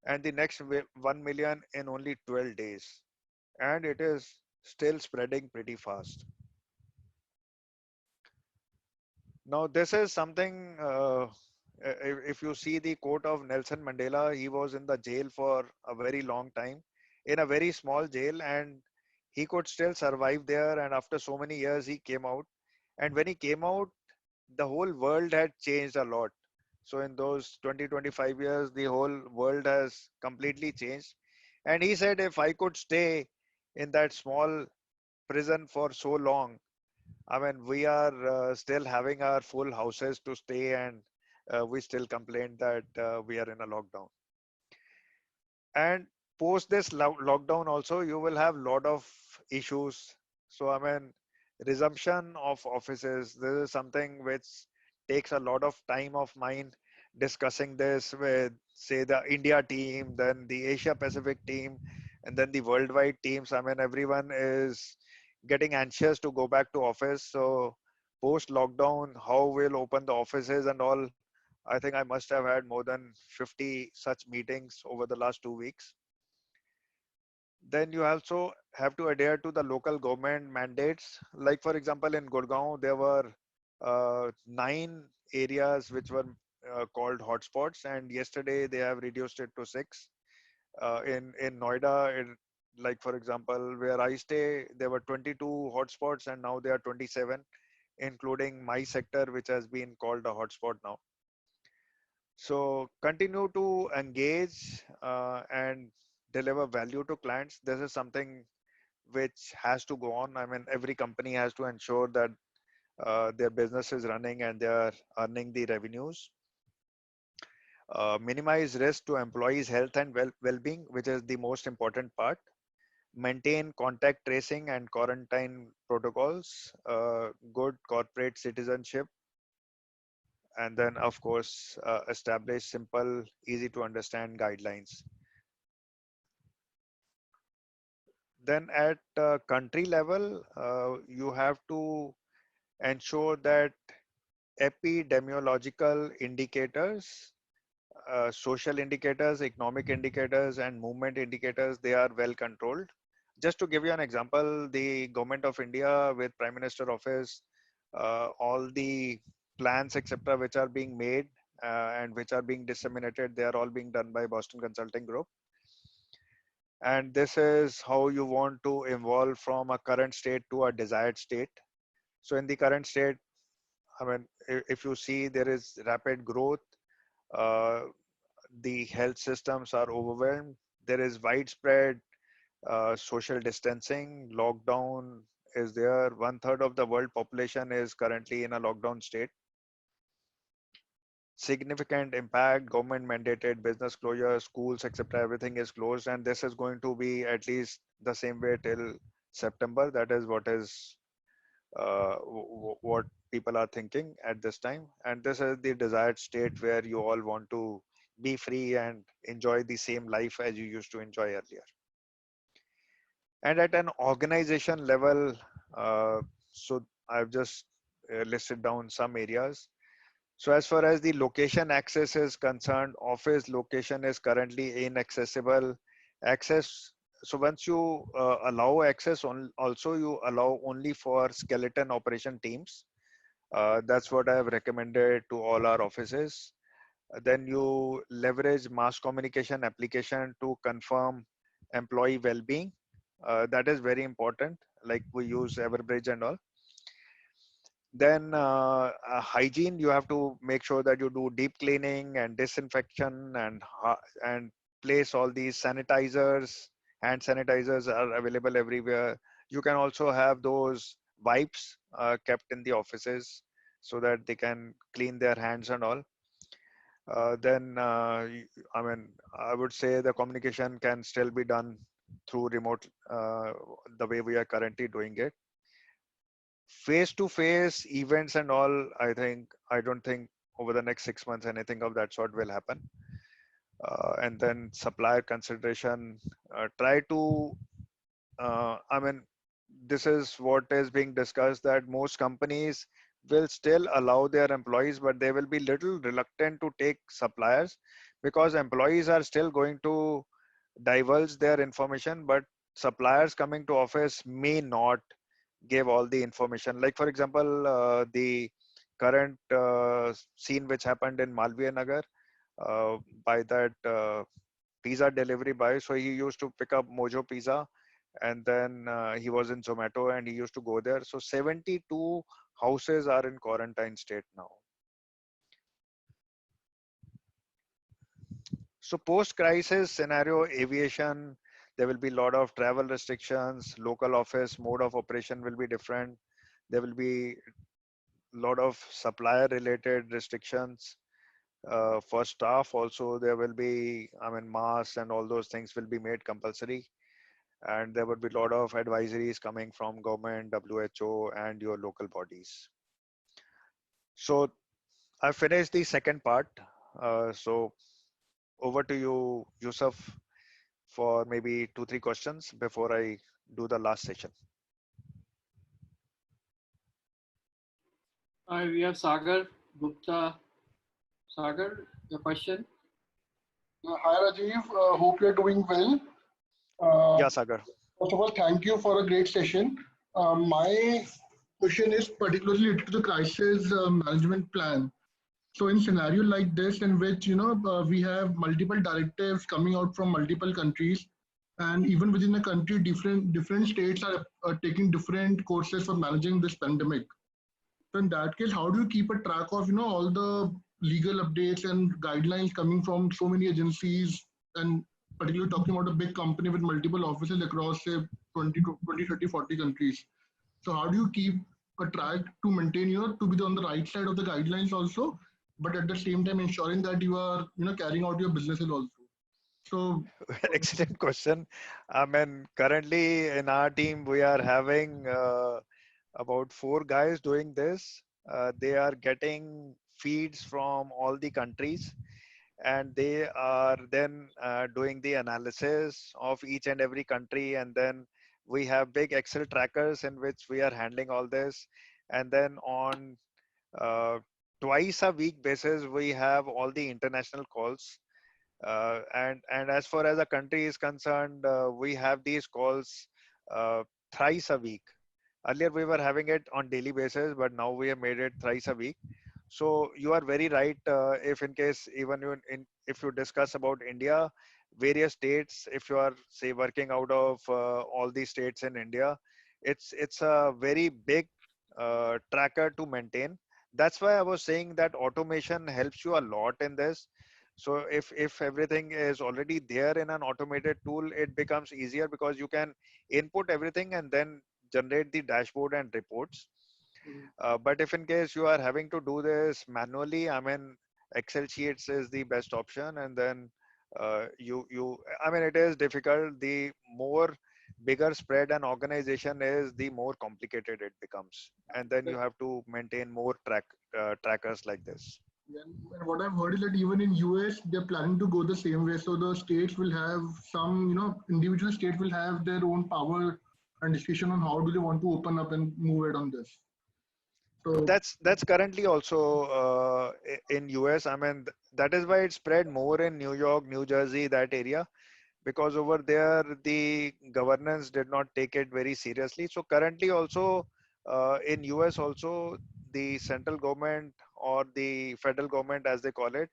and the next 1 million in only 12 days. And it is still spreading pretty fast. Now, this is something If you see the quote of Nelson Mandela, he was in the jail for a very long time, in a very small jail, and he could still survive there. And after so many years, he came out. And when he came out, the whole world had changed a lot. So in those 20, 25 years, the whole world has completely changed. And he said, if I could stay in that small prison for so long, I mean, we are still having our full houses to stay, and we still complain that we are in a lockdown. And post this lockdown, also, you will have lot of issues. So, I mean, resumption of offices. This is something which takes a lot of time of mine discussing this with, say, the India team, then the Asia Pacific team, and then the worldwide teams. I mean, everyone is getting anxious to go back to office. So post lockdown, how we'll open the offices and all. I think I must have had more than 50 such meetings over the last 2 weeks. Then you also have to adhere to the local government mandates. Like for example, in Gurgaon, there were 9 areas which were called hotspots, and yesterday they have reduced it to 6. In Noida, like for example, where I stay, there were 22 hotspots, and now there are 27, including my sector, which has been called a hotspot now. So continue to engage and deliver value to clients. This is something which has to go on. I mean, every company has to ensure that their business is running and they are earning the revenues. Minimize risk to employees' health and well-being, which is the most important part. Maintain contact tracing and quarantine protocols. Good corporate citizenship, and then of course establish simple, easy to understand guidelines. Then at country level, you have to ensure that epidemiological indicators, social indicators, economic indicators, and movement indicators, they are well controlled. Just to give you an example, the government of India with Prime Minister office, all the plans, etc., which are being made and which are being disseminated, they are all being done by Boston Consulting Group. And this is how you want to evolve from a current state to a desired state. So in the current state, I mean, if you see, there is rapid growth. Uh, the health systems are overwhelmed. There is widespread social distancing. Lockdown is there. 1/3 of the world population is currently in a lockdown state. Significant impact, government mandated business closure, schools, etc. Everything is closed, and this is going to be at least the same way till September. That is what is what people are thinking at this time, and this is the desired state where you all want to be free and enjoy the same life as you used to enjoy earlier. And at an organization level, so I've just listed down some areas. So as far as the location access is concerned, office location is currently inaccessible. Access, so once you allow access, also you allow only for skeleton operation teams. That's what I have recommended to all our offices. Then you leverage mass communication application to confirm employee well-being. That is very important. Like we use Everbridge and all. Then hygiene, you have to make sure that you do deep cleaning and disinfection and place all these sanitizers. Hand sanitizers are available everywhere. You can also have those wipes kept in the offices so that they can clean their hands and all. Then I mean, I would say the communication can still be done through remote, the way we are currently doing it. Face-to-face events and all, I don't think over the next 6 months anything of that sort will happen. And then supplier consideration, try to I mean, this is what is being discussed, that most companies will still allow their employees, but they will be little reluctant to take suppliers because employees are still going to divulge their information, but suppliers coming to office may not give all the information. Like for example, the current scene which happened in Malviya Nagar by that pizza delivery boy. So he used to pick up Mojo Pizza, and then he was in Zomato and he used to go there. So 72 houses are in quarantine state now. So post-crisis scenario, aviation, there will be a lot of travel restrictions, local office mode of operation will be different. There will be a lot of supplier related restrictions. For staff also, there will be, I mean, masks and all those things will be made compulsory. And there would be a lot of advisories coming from government, WHO, and your local bodies. So I finished the second part. So over to you, Yusuf, for maybe 2-3 questions before I do the last session. We have Sagar Gupta. Sagar, your question? Hi Rajiv, hope you're doing well. Yeah, Sagar. First of all, thank you for a great session. My question is particularly related to the crisis management plan. So in scenario like this, in which we have multiple directives coming out from multiple countries, and even within a country, different states are taking different courses for managing this pandemic. So in that case, how do you keep a track of all the legal updates and guidelines coming from so many agencies, and particularly talking about a big company with multiple offices across say 20, 20, 30, 40 countries. So how do you keep a track to maintain to be on the right side of the guidelines also, but at the same time ensuring that you are carrying out your businesses also? So Excellent question. I mean, currently in our team, we are having about 4 guys doing this. They are getting feeds from all the countries, and they are then doing the analysis of each and every country. And then we have big Excel trackers in which we are handling all this. And then on uh, twice a week basis, we have all the international calls. And as far as a country is concerned, we have these calls uh, thrice a week. Earlier we were having it on daily basis, but now we have made it thrice a week. So you are very right. If in case even if you discuss about India, various states, if you are say working out of all the states in India, it's a very big tracker to maintain. That's why I was saying that automation helps you a lot in this. So if everything is already there in an automated tool, it becomes easier because you can input everything and then generate the dashboard and reports. But if in case you are having to do this manually, I mean, Excel sheets is the best option. And then I mean, it is difficult. The more bigger spread an organization is, the more complicated it becomes. And then you have to maintain more trackers like this. And what I've heard is that even in US, they're planning to go the same way. So the states will have some, individual states will have their own power and decision on how do they want to open up and move it on this. So That's currently also in US. I mean, that is why it spread more in New York, New Jersey, that area, because over there the governance did not take it very seriously. So currently also in US also, the central government or the federal government as they call it,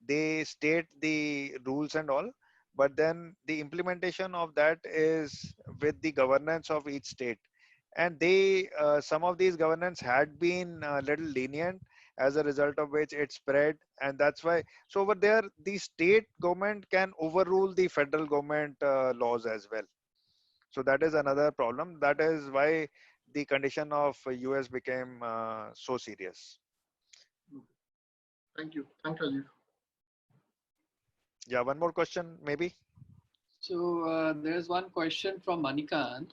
they state the rules and all, but then the implementation of that is with the governance of each state. And they some of these governance had been a little lenient, as a result of which it spread. And that's why, so over there the state government can overrule the federal government laws as well. So that is another problem. That is why the condition of US became so serious. thank you. Thanks, Rajiv. Yeah, one more question maybe. So there's one question from Manikant.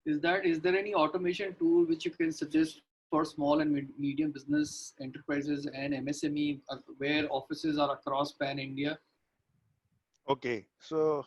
Is there any automation tool which you can suggest for small and medium business enterprises and MSME where offices are across pan India? Okay, so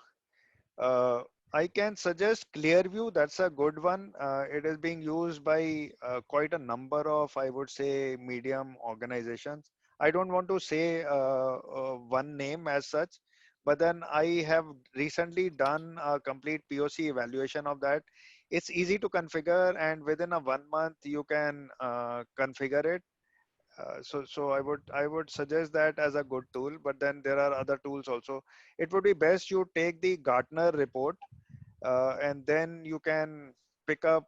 I can suggest Clearview. That's a good one. It is being used by quite a number of, I would say, medium organizations. I don't want to say one name as such, but then I have recently done a complete POC evaluation of that. It's easy to configure, and within a 1 month you can configure it. So I would suggest that as a good tool, but then there are other tools also. It would be best you take the Gartner report, and then you can pick up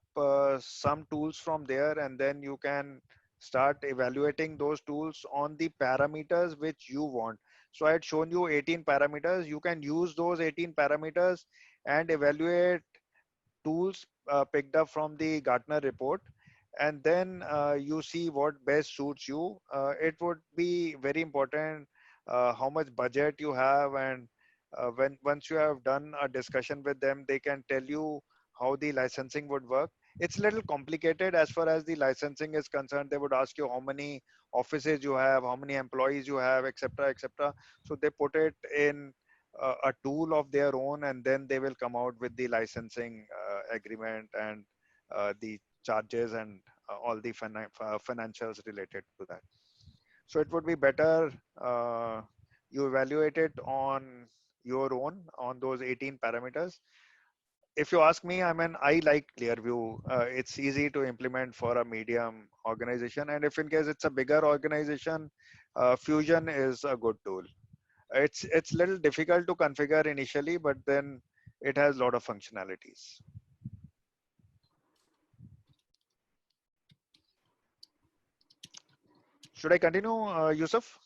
some tools from there, and then you can start evaluating those tools on the parameters which you want. So I had shown you 18 parameters. You can use those 18 parameters and evaluate tools picked up from the Gartner report, and then you see what best suits you. It would be very important how much budget you have, and when once you have done a discussion with them, they can tell you how the licensing would work. It's a little complicated as far as the licensing is concerned. They would ask you how many offices you have, how many employees you have, etc., etc. So they put it in a tool of their own, and then they will come out with the licensing agreement and the charges and all the financials related to that. So it would be better you evaluate it on your own on those 18 parameters. If you ask me, I like Clearview. It's easy to implement for a medium organization, and if in case it's a bigger organization, Fusion is a good tool. It's little difficult to configure initially, but then it has a lot of functionalities. Should I continue, Yusuf?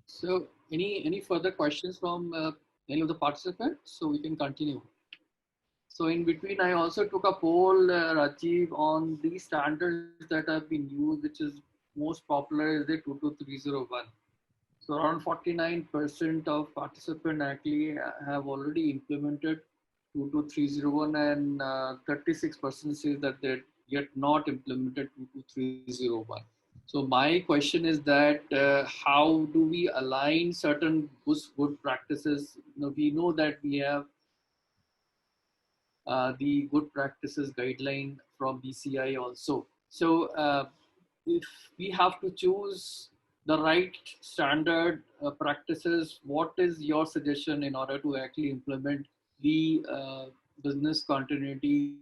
So any further questions from any of the participants? So we can continue. So in between, I also took a poll, Rajiv, on the standards that have been used, which is most popular is the 22301. So around 49% of participants actually have already implemented 22301, and 36% says that they're yet not implemented 22301. So my question is that how do we align certain good practices? We know that we have the good practices guideline from BCI also. So if we have to choose the right standard practices, what is your suggestion in order to actually implement the business continuity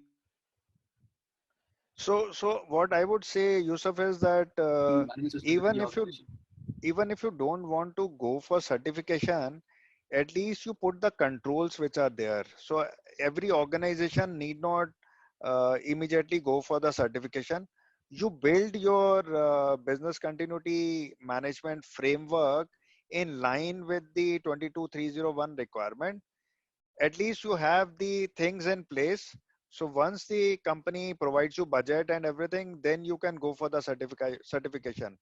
So what I would say, Yusuf, is that management system within even the if you organization? even if you don't want to go for certification, at least you put the controls which are there. So every organization need not immediately go for the certification. You build your business continuity management framework in line with the 22301 requirement. At least you have the things in place. So once the company provides you budget and everything, then you can go for the certification.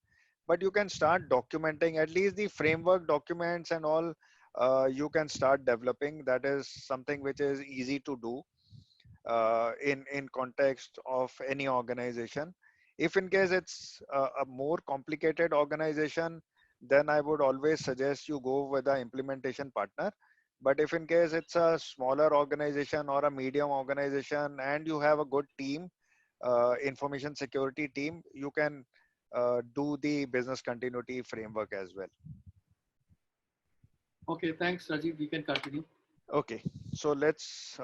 But you can start documenting at least the framework documents and all. You can start developing. That is something which is easy to do in context of any organization. If in case it's a more complicated organization, then I would always suggest you go with the implementation partner. But if in case it's a smaller organization or a medium organization and you have a good team, information security team, you can do the business continuity framework as well. Okay, thanks, Rajiv. We can continue. Okay, so let's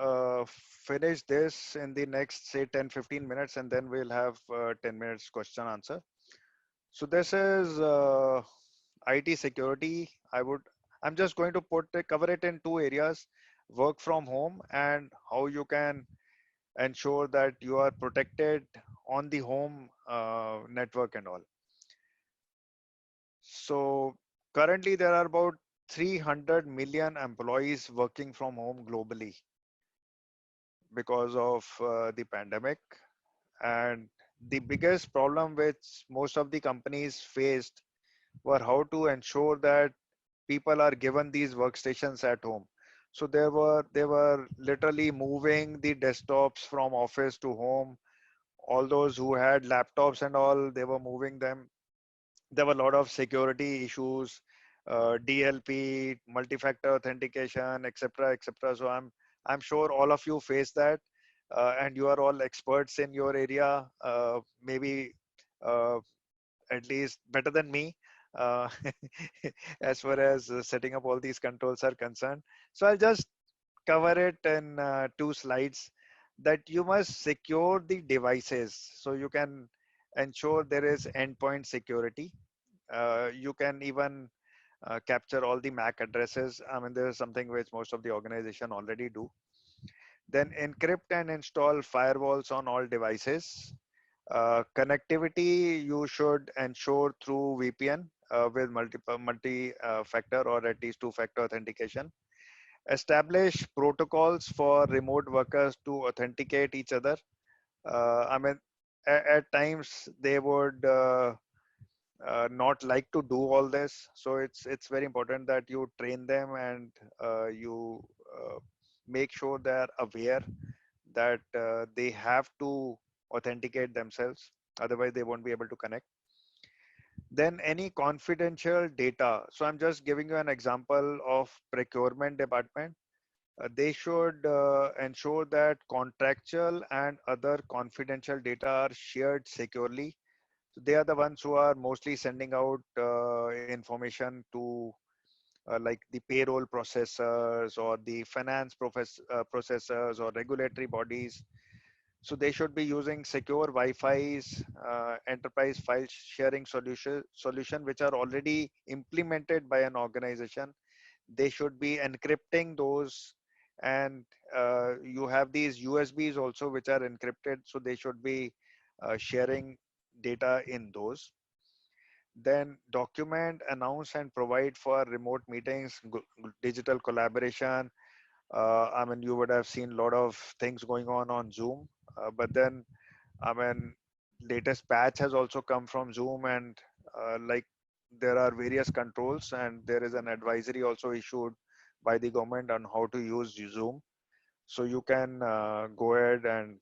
finish this in the next, say, 10-15 minutes, and then we'll have 10 minutes question answer. So this is IT security. I'm just going to cover it in two areas: work from home and how you can ensure that you are protected on the home network and all. So currently there are about 300 million employees working from home globally because of the pandemic. And the biggest problem which most of the companies faced were how to ensure that people are given these workstations at home. So they were literally moving the desktops from office to home. All those who had laptops and all, they were moving them. There were a lot of security issues, DLP, multi-factor authentication, etc., etc. So I'm sure all of you face that, and you are all experts in your area. Maybe uh, at least better than me, uh, as far as setting up all these controls are concerned. So I'll just cover it in two slides. That you must secure the devices, so you can ensure there is endpoint security. You can even capture all the MAC addresses. I mean, there is something which most of the organization already do. Then encrypt and install firewalls on all devices. Connectivity you should ensure through VPN with multi-factor or at least two-factor authentication. Establish protocols for remote workers to authenticate each other. I mean, at times they would not like to do all this, so it's very important that you train them and you make sure they are aware that they have to authenticate themselves, otherwise they won't be able to connect. Then any confidential data, so I'm just giving you an example of procurement department. They should ensure that contractual and other confidential data are shared securely. So they are the ones who are mostly sending out information to like the payroll processors or the finance processors or regulatory bodies. So they should be using secure Wi-Fi's, enterprise file sharing solution which are already implemented by an organization. They should be encrypting those, and you have these USBs also which are encrypted, so they should be sharing data in those. Then document, announce and provide for remote meetings, digital collaboration. I mean, you would have seen a lot of things going on Zoom, but then I mean, latest patch has also come from Zoom, and like there are various controls, and there is an advisory also issued by the government on how to use Zoom. So you can go ahead and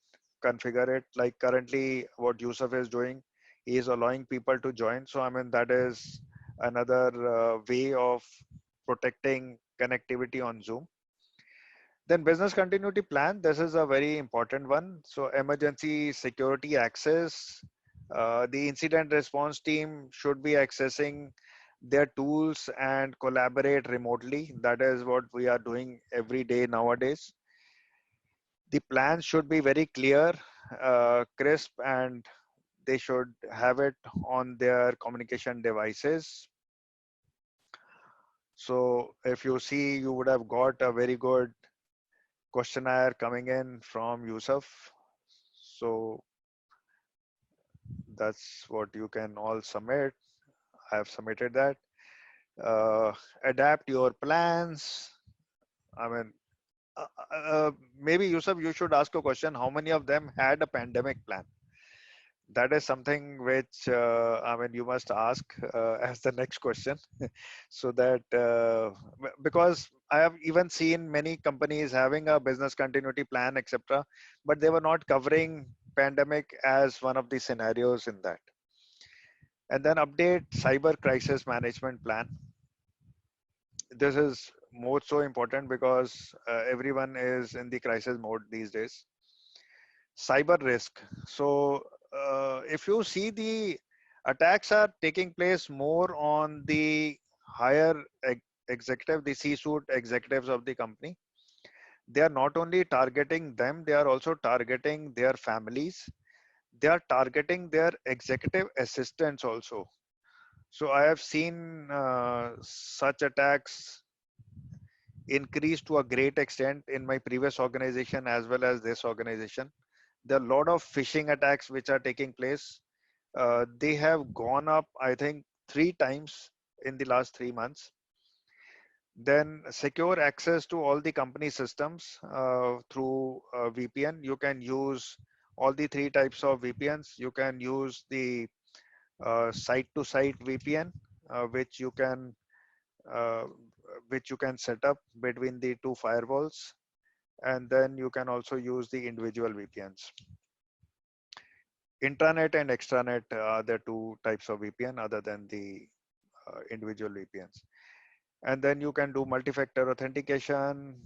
configure it. Like currently, what Yusuf is doing, he is allowing people to join. So I mean, that is another way of protecting connectivity on Zoom. Then business continuity plan, this is a very important one. So emergency security access, the incident response team should be accessing their tools and collaborate remotely. That is what we are doing every day nowadays. The plan should be very clear, crisp, and they should have it on their communication devices. So if you see, you would have got a very good questionnaire coming in from Yusuf. So that's what you can all submit. I have submitted that. Adapt your plans. I mean, maybe Yusuf, you should ask a question. How many of them had a pandemic plan? That is something which I mean you must ask as the next question, so that because I have even seen many companies having a business continuity plan, etc., but they were not covering pandemic as one of the scenarios in that. And then update cyber crisis management plan. This is more so important because everyone is in the crisis mode these days. Cyber risk. So if you see, the attacks are taking place more on the higher executive, the C-suite executives of the company. They are not only targeting them, they are also targeting their families. They are targeting their executive assistants also. So I have seen such attacks increase to a great extent in my previous organization as well as this organization. There are a lot of phishing attacks which are taking place. They have gone up, I think, 3 times in the last 3 months. Then secure access to all the company systems through VPN. You can use all the 3 types of VPNs. You can use the site-to-site VPN, which you can set up between the 2 firewalls, and then you can also use the individual VPNs. Intranet and extranet are the 2 types of VPN other than the individual VPNs. And then you can do multi-factor authentication,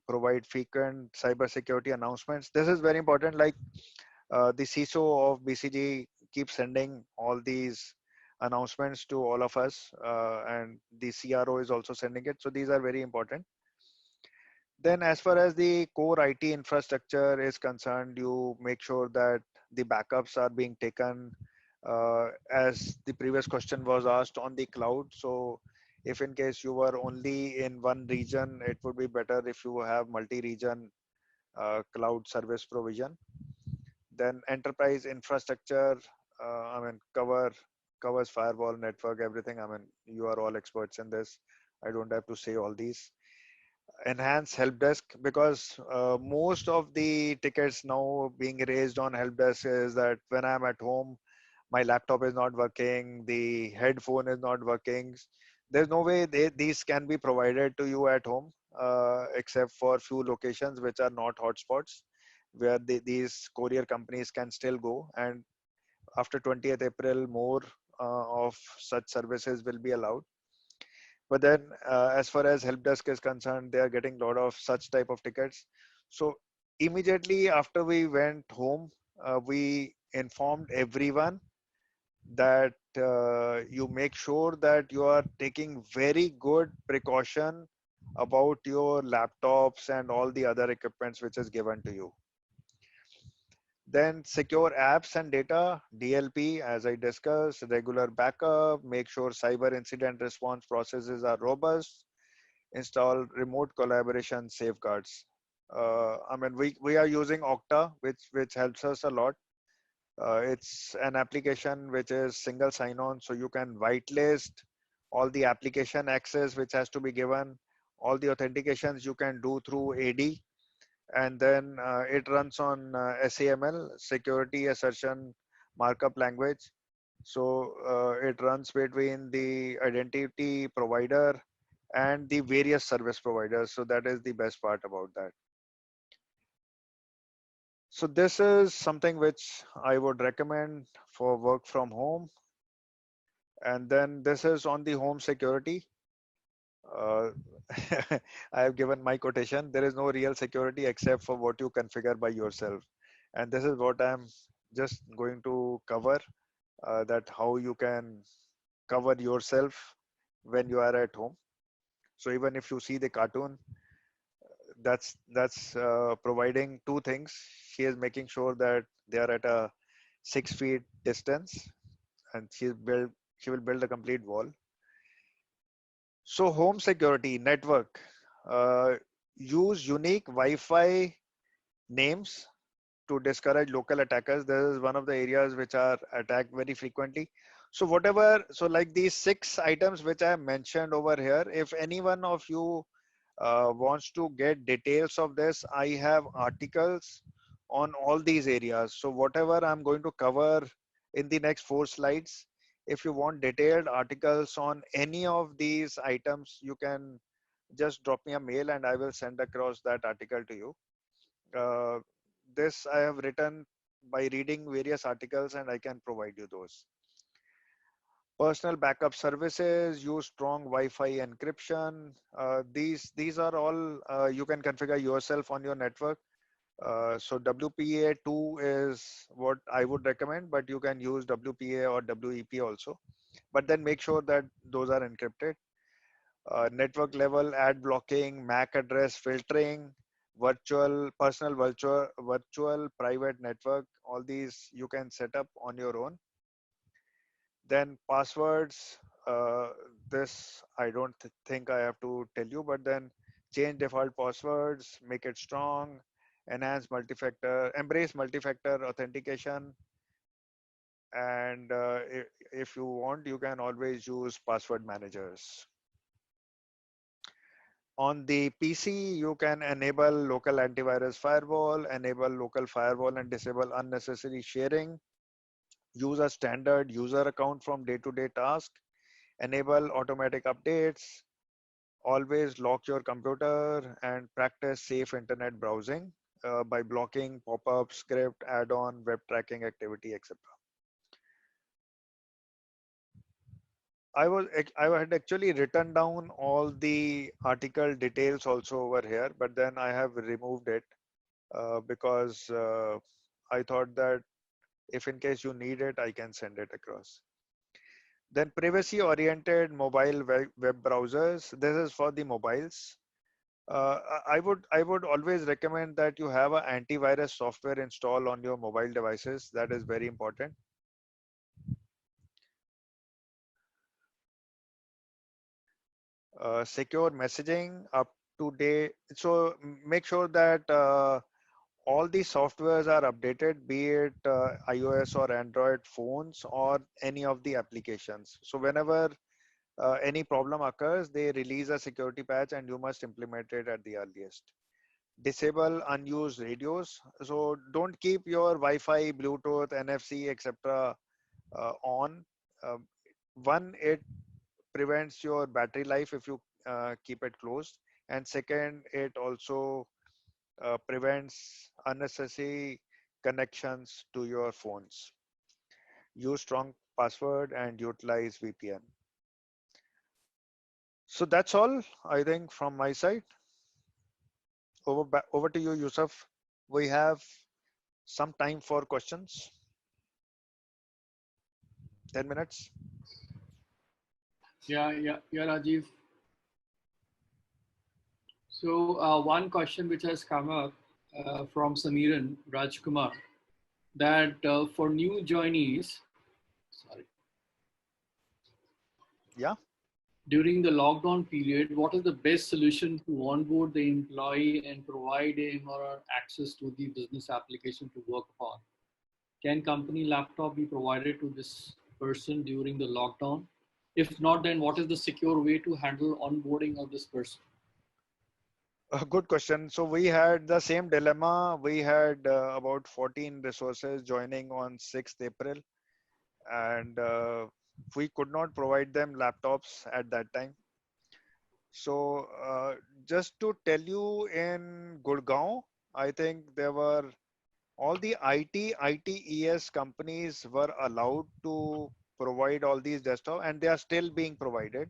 provide frequent cybersecurity announcements. This is very important. Like the CISO of BCG keeps sending all these announcements to all of us, and the CRO is also sending it. So these are very important. Then as far as the core IT infrastructure is concerned, you make sure that the backups are being taken, as the previous question was asked, on the cloud. So if in case you were only in one region, it would be better if you have multi-region cloud service provision. Then enterprise infrastructure, covers firewall, network, everything. I mean, you are all experts in this. I don't have to say all these. Enhance help desk, because most of the tickets now being raised on help desk is that when I'm at home, my laptop is not working, the headphone is not working. There's no way these can be provided to you at home, except for few locations which are not hotspots, where these courier companies can still go. And after 20th April, more of such services will be allowed. But then, as far as help desk is concerned, they are getting a lot of such type of tickets. So immediately after we went home, we informed everyone that you make sure that you are taking very good precaution about your laptops and all the other equipments which is given to you. Then secure apps and data, DLP, as I discussed, regular backup, make sure cyber incident response processes are robust, install remote collaboration safeguards. We are using Okta, which helps us a lot. It's an application which is single sign-on, so you can whitelist all the application access which has to be given. All the authentications you can do through AD, and then it runs on SAML, security assertion markup language. So it runs between the identity provider and the various service providers. So that is the best part about that. So this is something which I would recommend for work from home. And then this is on the home security. Uh, I have given my quotation. There is no real security except for what you configure by yourself. And this is what I'm just going to cover, that how you can cover yourself when you are at home. So even if you see the cartoon, that's providing two things. She is making sure that they are at a 6 feet distance, and she will build a complete wall. So home security network, use unique Wi-Fi names to discourage local attackers. This is one of the areas which are attacked very frequently. So so like these 6 items which I have mentioned over here, if any one of you wants to get details of this, I have articles on all these areas. So whatever I'm going to cover in the next 4 slides, if you want detailed articles on any of these items, you can just drop me a mail and I will send across that article to you. This I have written by reading various articles, and I can provide you those. Personal backup services, use strong Wi-Fi encryption. These are all you can configure yourself on your network. So WPA2 is what I would recommend, but you can use WPA or WEP also. But then make sure that those are encrypted. Network level ad blocking, MAC address filtering, virtual private network. All these you can set up on your own. Then passwords, this I don't think I have to tell you, but then change default passwords, make it strong, embrace multi-factor authentication. And if you want, you can always use password managers. On the PC, you can enable local antivirus firewall, enable local firewall and disable unnecessary sharing. Use a standard user account from day-to-day task, enable automatic updates, always lock your computer, and practice safe internet browsing by blocking pop-up, script, add-on, web tracking activity, etc. I had actually written down all the article details also over here, but then I have removed it because I thought that if in case you need it, I can send it across. Then privacy oriented mobile web browsers. This is for the mobiles. I would always recommend that you have an antivirus software installed on your mobile devices. That is very important. Secure messaging up to date. So make sure that all the softwares are updated, be it iOS or Android phones or any of the applications. So whenever any problem occurs, they release a security patch and you must implement it at the earliest. Disable unused radios. So don't keep your Wi-Fi, Bluetooth, NFC, etc. On. Uh, One, it prevents your battery life if you keep it closed, and second, it also prevents unnecessary connections to your phones. Use strong password and utilize VPN. So that's all, I think, from my side. Over to you, Yusuf. We have some time for questions. 10 minutes. Yeah, Rajiv. So one question which has come up from Samiran Rajkumar, that for new joinees, sorry, Yeah. during the lockdown period, what is the best solution to onboard the employee and provide him or access to the business application to work upon? Can company laptop be provided to this person during the lockdown? If not, then what is the secure way to handle onboarding of this person? A good question. So we had the same dilemma. We had about 14 resources joining on 6th April, and we could not provide them laptops at that time. So just to tell you, in Gurgaon, I think there were all the ITES companies were allowed to provide all these desktop, and they are still being provided.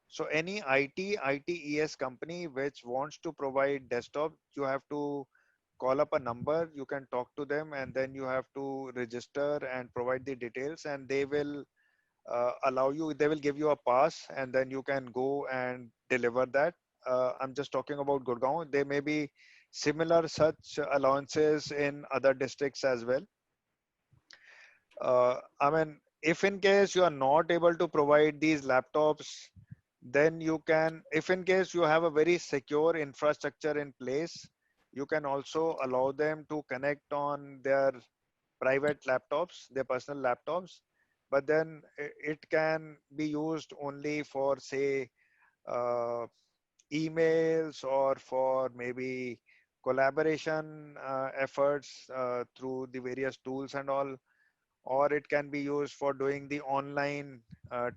So any ITES company which wants to provide desktop, you have to call up a number, you can talk to them, and then you have to register and provide the details, and they will allow you, they will give you a pass, and then you can go and deliver that. I'm just talking about Gurgaon. There may be similar such allowances in other districts as well. I mean, if in case you are not able to provide these laptops, then you can, if in case you have a very secure infrastructure in place, you can also allow them to connect on their private laptops, their personal laptops, but then it can be used only for, say, uh, emails or for maybe collaboration efforts through the various tools and all, or it can be used for doing the online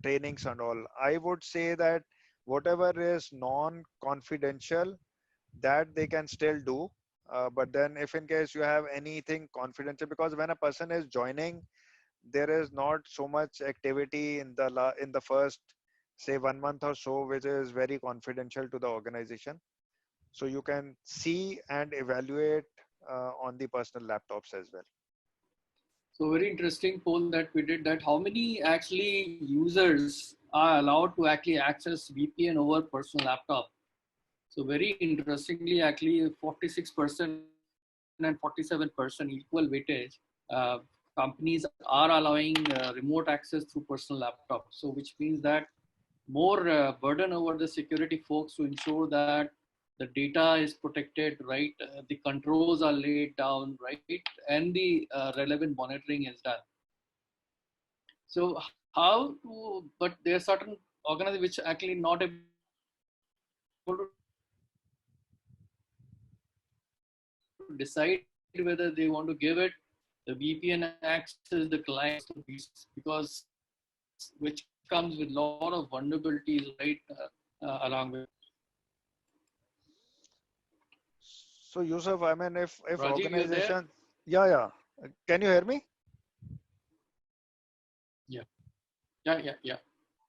trainings and all. I would say that whatever is non-confidential, that they can still do. But then if in case you have anything confidential, because when a person is joining, there is not so much activity in the first, say, 1 month or so, which is very confidential to the organization. So you can see and evaluate on the personal laptops as well. So very interesting poll that we did, that how many actually users are allowed to actually access VPN over personal laptop. So very interestingly, actually 46% and 47% equal weightage. Companies are allowing remote access through personal laptop. So which means that more burden over the security folks to ensure that the data is protected, right? The controls are laid down, right? And the relevant monitoring is done. So how to, but there are certain organizations which actually not able to decide whether they want to give it the VPN access, the clients, because which comes with a lot of vulnerabilities, right? Along with. So Yusuf, I mean, if Rajiv, you there? organization, yeah, can you hear me? Yeah.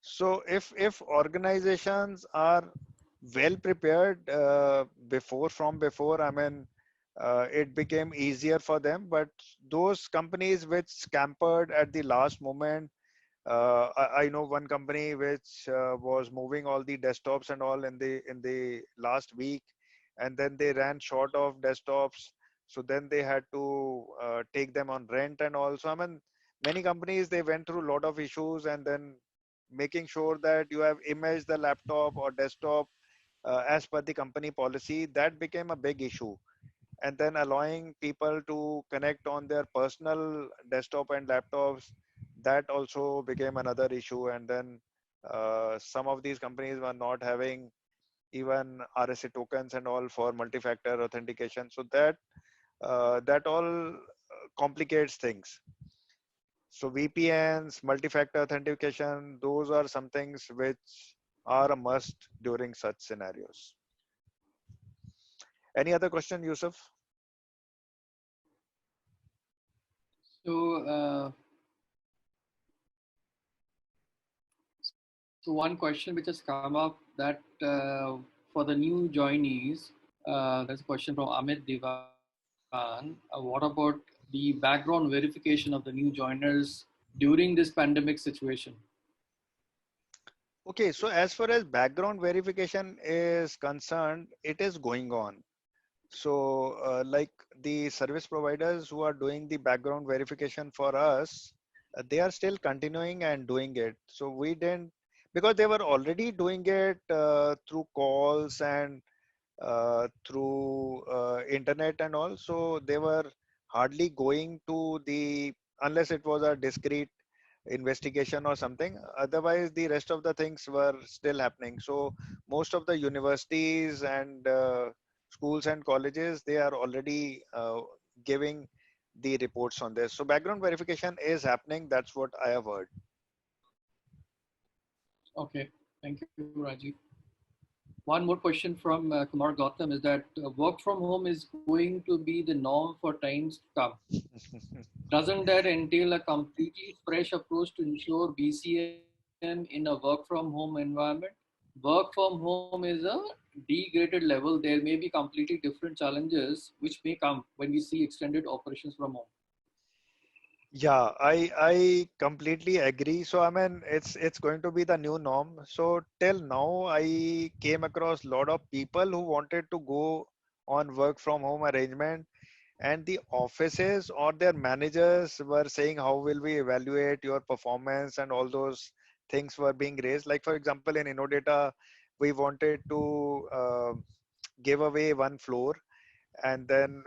So if organizations are well prepared before, I mean, it became easier for them. But those companies which scampered at the last moment, I know one company which was moving all the desktops and all in the last week. and then they ran short of desktops. So then they had to take them on rent and also. I mean, many companies, they went through a lot of issues, and then making sure that you have imaged the laptop or desktop as per the company policy, that became a big issue. And then allowing people to connect on their personal desktop and laptops, that also became another issue. And then some of these companies were not having even RSA tokens and all for multi-factor authentication. So that all complicates things. So VPNs, multi-factor authentication, those are some things which are a must during such scenarios. Any other question, Yusuf? So, so one question which has come up that for the new joinees, there's a question from Amit Divan. What about the background verification of the new joiners during this pandemic situation? Okay, so as far as background verification is concerned, it is going on. So like the service providers who are doing the background verification for us, they are still continuing and doing it. So we didn't, because they were already doing it through calls and through internet and all. So they were hardly going to the, unless it was a discrete investigation or something. Otherwise, the rest of the things were still happening. So most of the universities and schools and colleges, they are already giving the reports on this. So background verification is happening. That's what I have heard. Okay, thank you, Rajiv. One more question from Kumar Gautam is that work from home is going to be the norm for times to come. Doesn't that entail a completely fresh approach to ensure BCM in a work from home environment? Work from home is a degraded level. There may be completely different challenges which may come when we see extended operations from home. Yeah, I completely agree. So I mean, it's going to be the new norm. So till now, I came across a lot of people who wanted to go on work from home arrangement, and the offices or their managers were saying, how will we evaluate your performance, and all those things were being raised. Like for example, in Innodata, we wanted to give away one floor, and then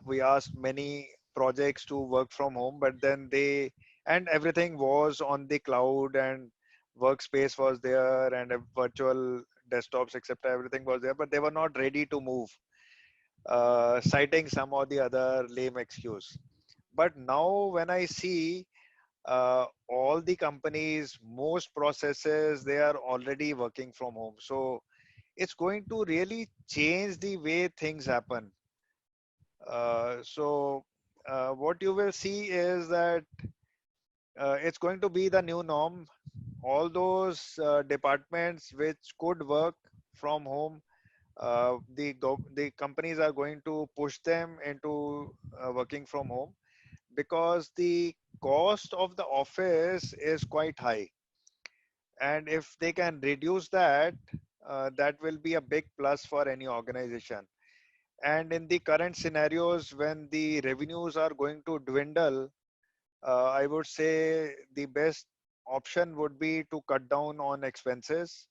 we asked many projects to work from home, but then they, and everything was on the cloud, and workspace was there, and virtual desktops, etc., everything was there, but they were not ready to move, citing some or the other lame excuse. But now when I see all the companies, most processes, they are already working from home. So it's going to really change the way things happen. So what you will see is that it's going to be the new norm. All those departments which could work from home, the companies are going to push them into working from home, because the cost of the office is quite high, and if they can reduce that, that will be a big plus for any organization. And in the current scenarios, when the revenues are going to dwindle, I would say the best option would be to cut down on expenses.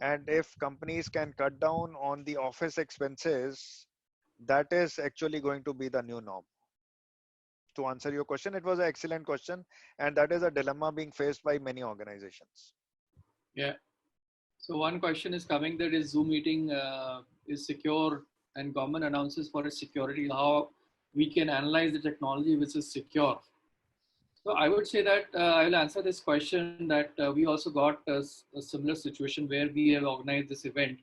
And if companies can cut down on the office expenses, that is actually going to be the new norm. To answer your question, it was an excellent question, and that is a dilemma being faced by many organizations. Yeah. So one question is coming that is Zoom meeting is secure and government announces for its security, how we can analyze the technology which is secure. So I would say that I will answer this question that we also got a similar situation where we have organized this event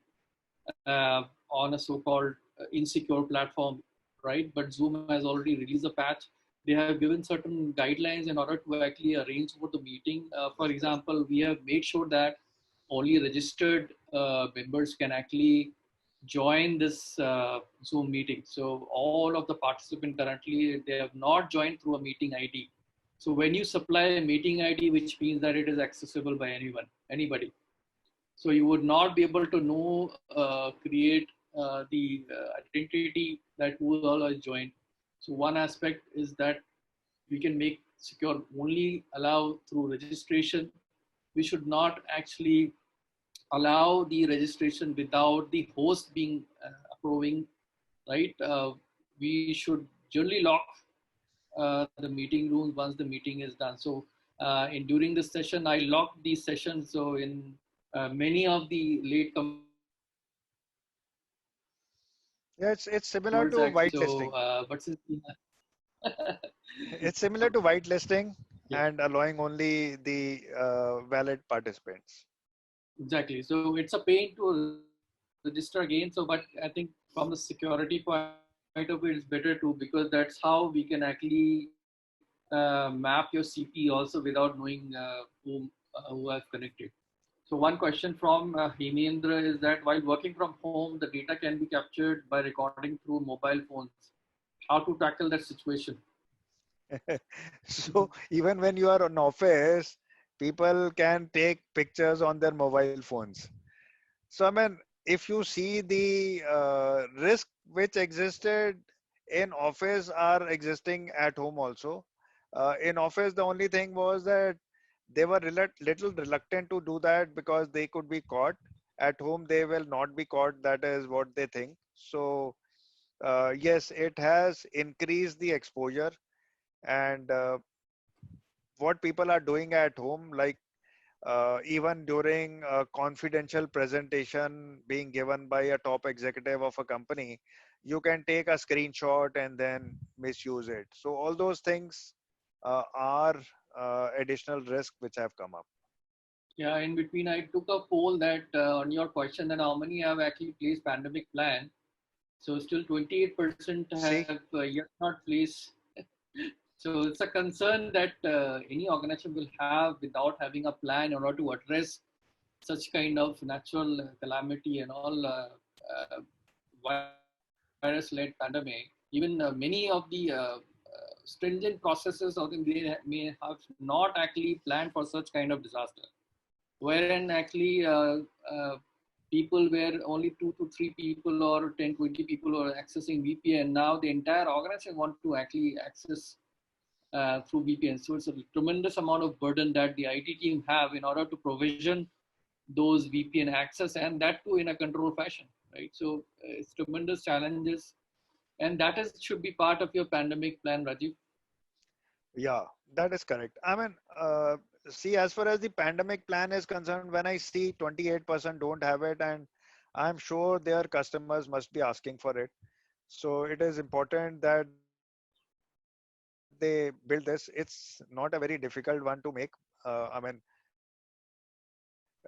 on a so-called insecure platform, right? But Zoom has already released a patch. They have given certain guidelines in order to actually arrange for the meeting. For example, we have made sure that only registered members can actually join this Zoom meeting. So all of the participants currently, they have not joined through a meeting ID. So when you supply a meeting ID, which means that it is accessible by anybody. So you would not be able to create the identity that who all are joined. So one aspect is that we can make secure only allow through registration. We should not actually allow the registration without the host being approving, right? We should generally lock the meeting rooms once the meeting is done. So in during this session, I locked these sessions. So in many of the late Yeah, it's similar words to actually. So, whitelisting. but since It's similar to whitelisting yeah, and allowing only the valid participants. exactly. So it's a pain to register again. So, but I think from the security point of view, it's better too because that's how we can actually map your CP also without knowing who have connected. So one question from Hemendra is that while working from home, the data can be captured by recording through mobile phones. How to tackle that situation? So even when you are on office, people can take pictures on their mobile phones. So I mean, if you see the risk which existed in office are existing at home also. In office, the only thing was that they were little reluctant to do that because they could be caught. At home, they will not be caught. That is what they think. So yes, it has increased the exposure and what people are doing at home, like even during a confidential presentation being given by a top executive of a company, you can take a screenshot and then misuse it. So all those things are additional risk which have come up. Yeah, in between, I took a poll that on your question that how many have actually placed pandemic plan. So still 28% See, have yet not placed. So it's a concern that any organization will have without having a plan in order to address such kind of natural calamity and all virus-led pandemic. Even many of the stringent processes of them may have not actually planned for such kind of disaster. Wherein actually people were only 2 to 3 people or 10, 20 people are accessing VPN. Now the entire organization want to actually access through VPN. So it's a tremendous amount of burden that the IT team have in order to provision those VPN access and that too in a controlled fashion, right? So it's tremendous challenges, and that is should be part of your pandemic plan, Rajiv. yeah, that is correct. I mean, see, as far as the pandemic plan is concerned, when I see 28% don't have it, and I'm sure their customers must be asking for it. So it is important that they build this. It's not a very difficult one to make. I mean,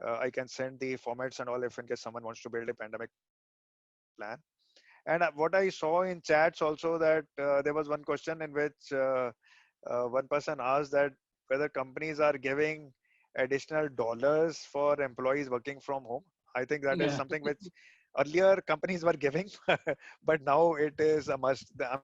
I can send the formats and all if in case someone wants to build a pandemic plan. And what I saw in chats also that there was one question in which one person asked that whether companies are giving additional dollars for employees working from home. I think that is Yeah. something which earlier companies were giving, but now it is a must. I mean,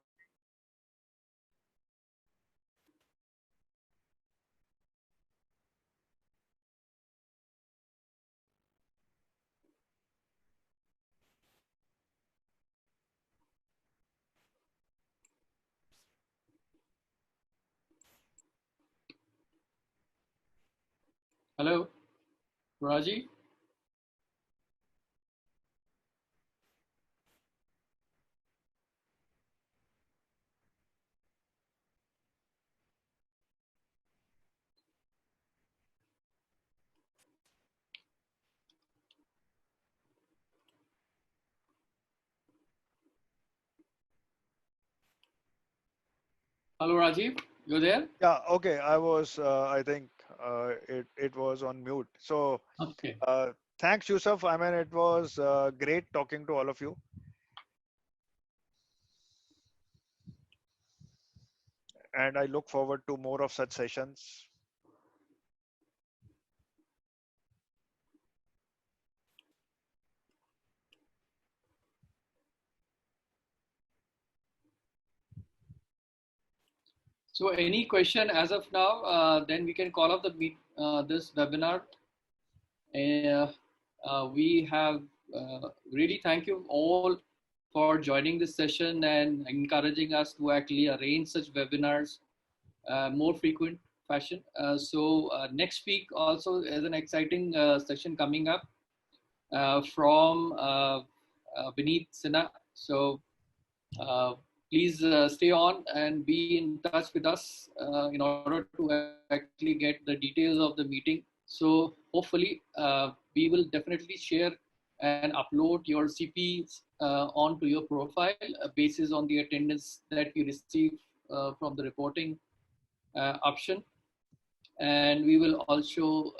Hello, Rajiv. Hello, Rajiv. You there? yeah, okay. I was, I think it was on mute. So Okay. thanks, Yusuf. I mean, it was great talking to all of you. And I look forward to more of such sessions. So any question as of now, then we can call off the this webinar. Uh, we have really thank you all for joining this session and encouraging us to actually arrange such webinars more frequent fashion. Next week also is an exciting session coming up from Vineet Sinha. So please stay on and be in touch with us in order to actually get the details of the meeting. So hopefully we will definitely share and upload your CPs onto your profile basis on the attendance that you receive from the reporting option. And we will also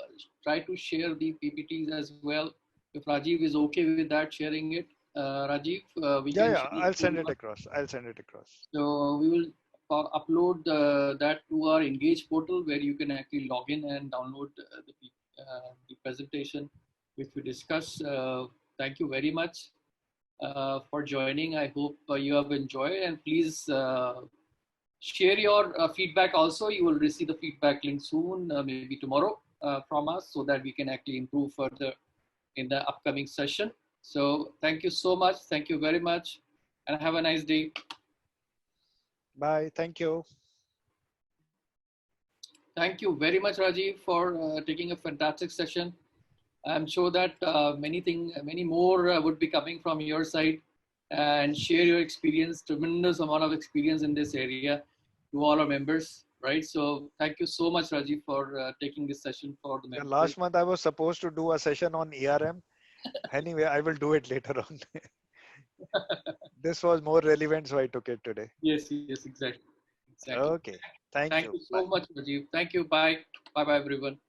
try to share the PPTs as well. If Rajiv is okay with that, sharing it, Rajiv, we Yeah, can yeah, share I'll it send to it across. I'll send it across. so we will upload that to our Engage portal where you can actually log in and download the presentation which we discuss. Thank you very much for joining. I hope you have enjoyed, and please share your feedback also. You will receive the feedback link soon, maybe tomorrow from us, so that we can actually improve further in the upcoming session. So thank you so much. Thank you very much, and have a nice day. Bye. Thank you. Thank you very much, Rajiv, for taking a fantastic session. I'm sure that many more would be coming from your side, and share your experience, tremendous amount of experience in this area to all our members, right? So thank you so much, Rajiv, for taking this session for the Yeah, members. last month I was supposed to do a session on ERM. Anyway, I will do it later on. This was more relevant, so I took it today. Yes, yes, exactly. Okay. Thank Thank you. you Bye. so much, Rajiv. Thank you. Bye. Bye, everyone.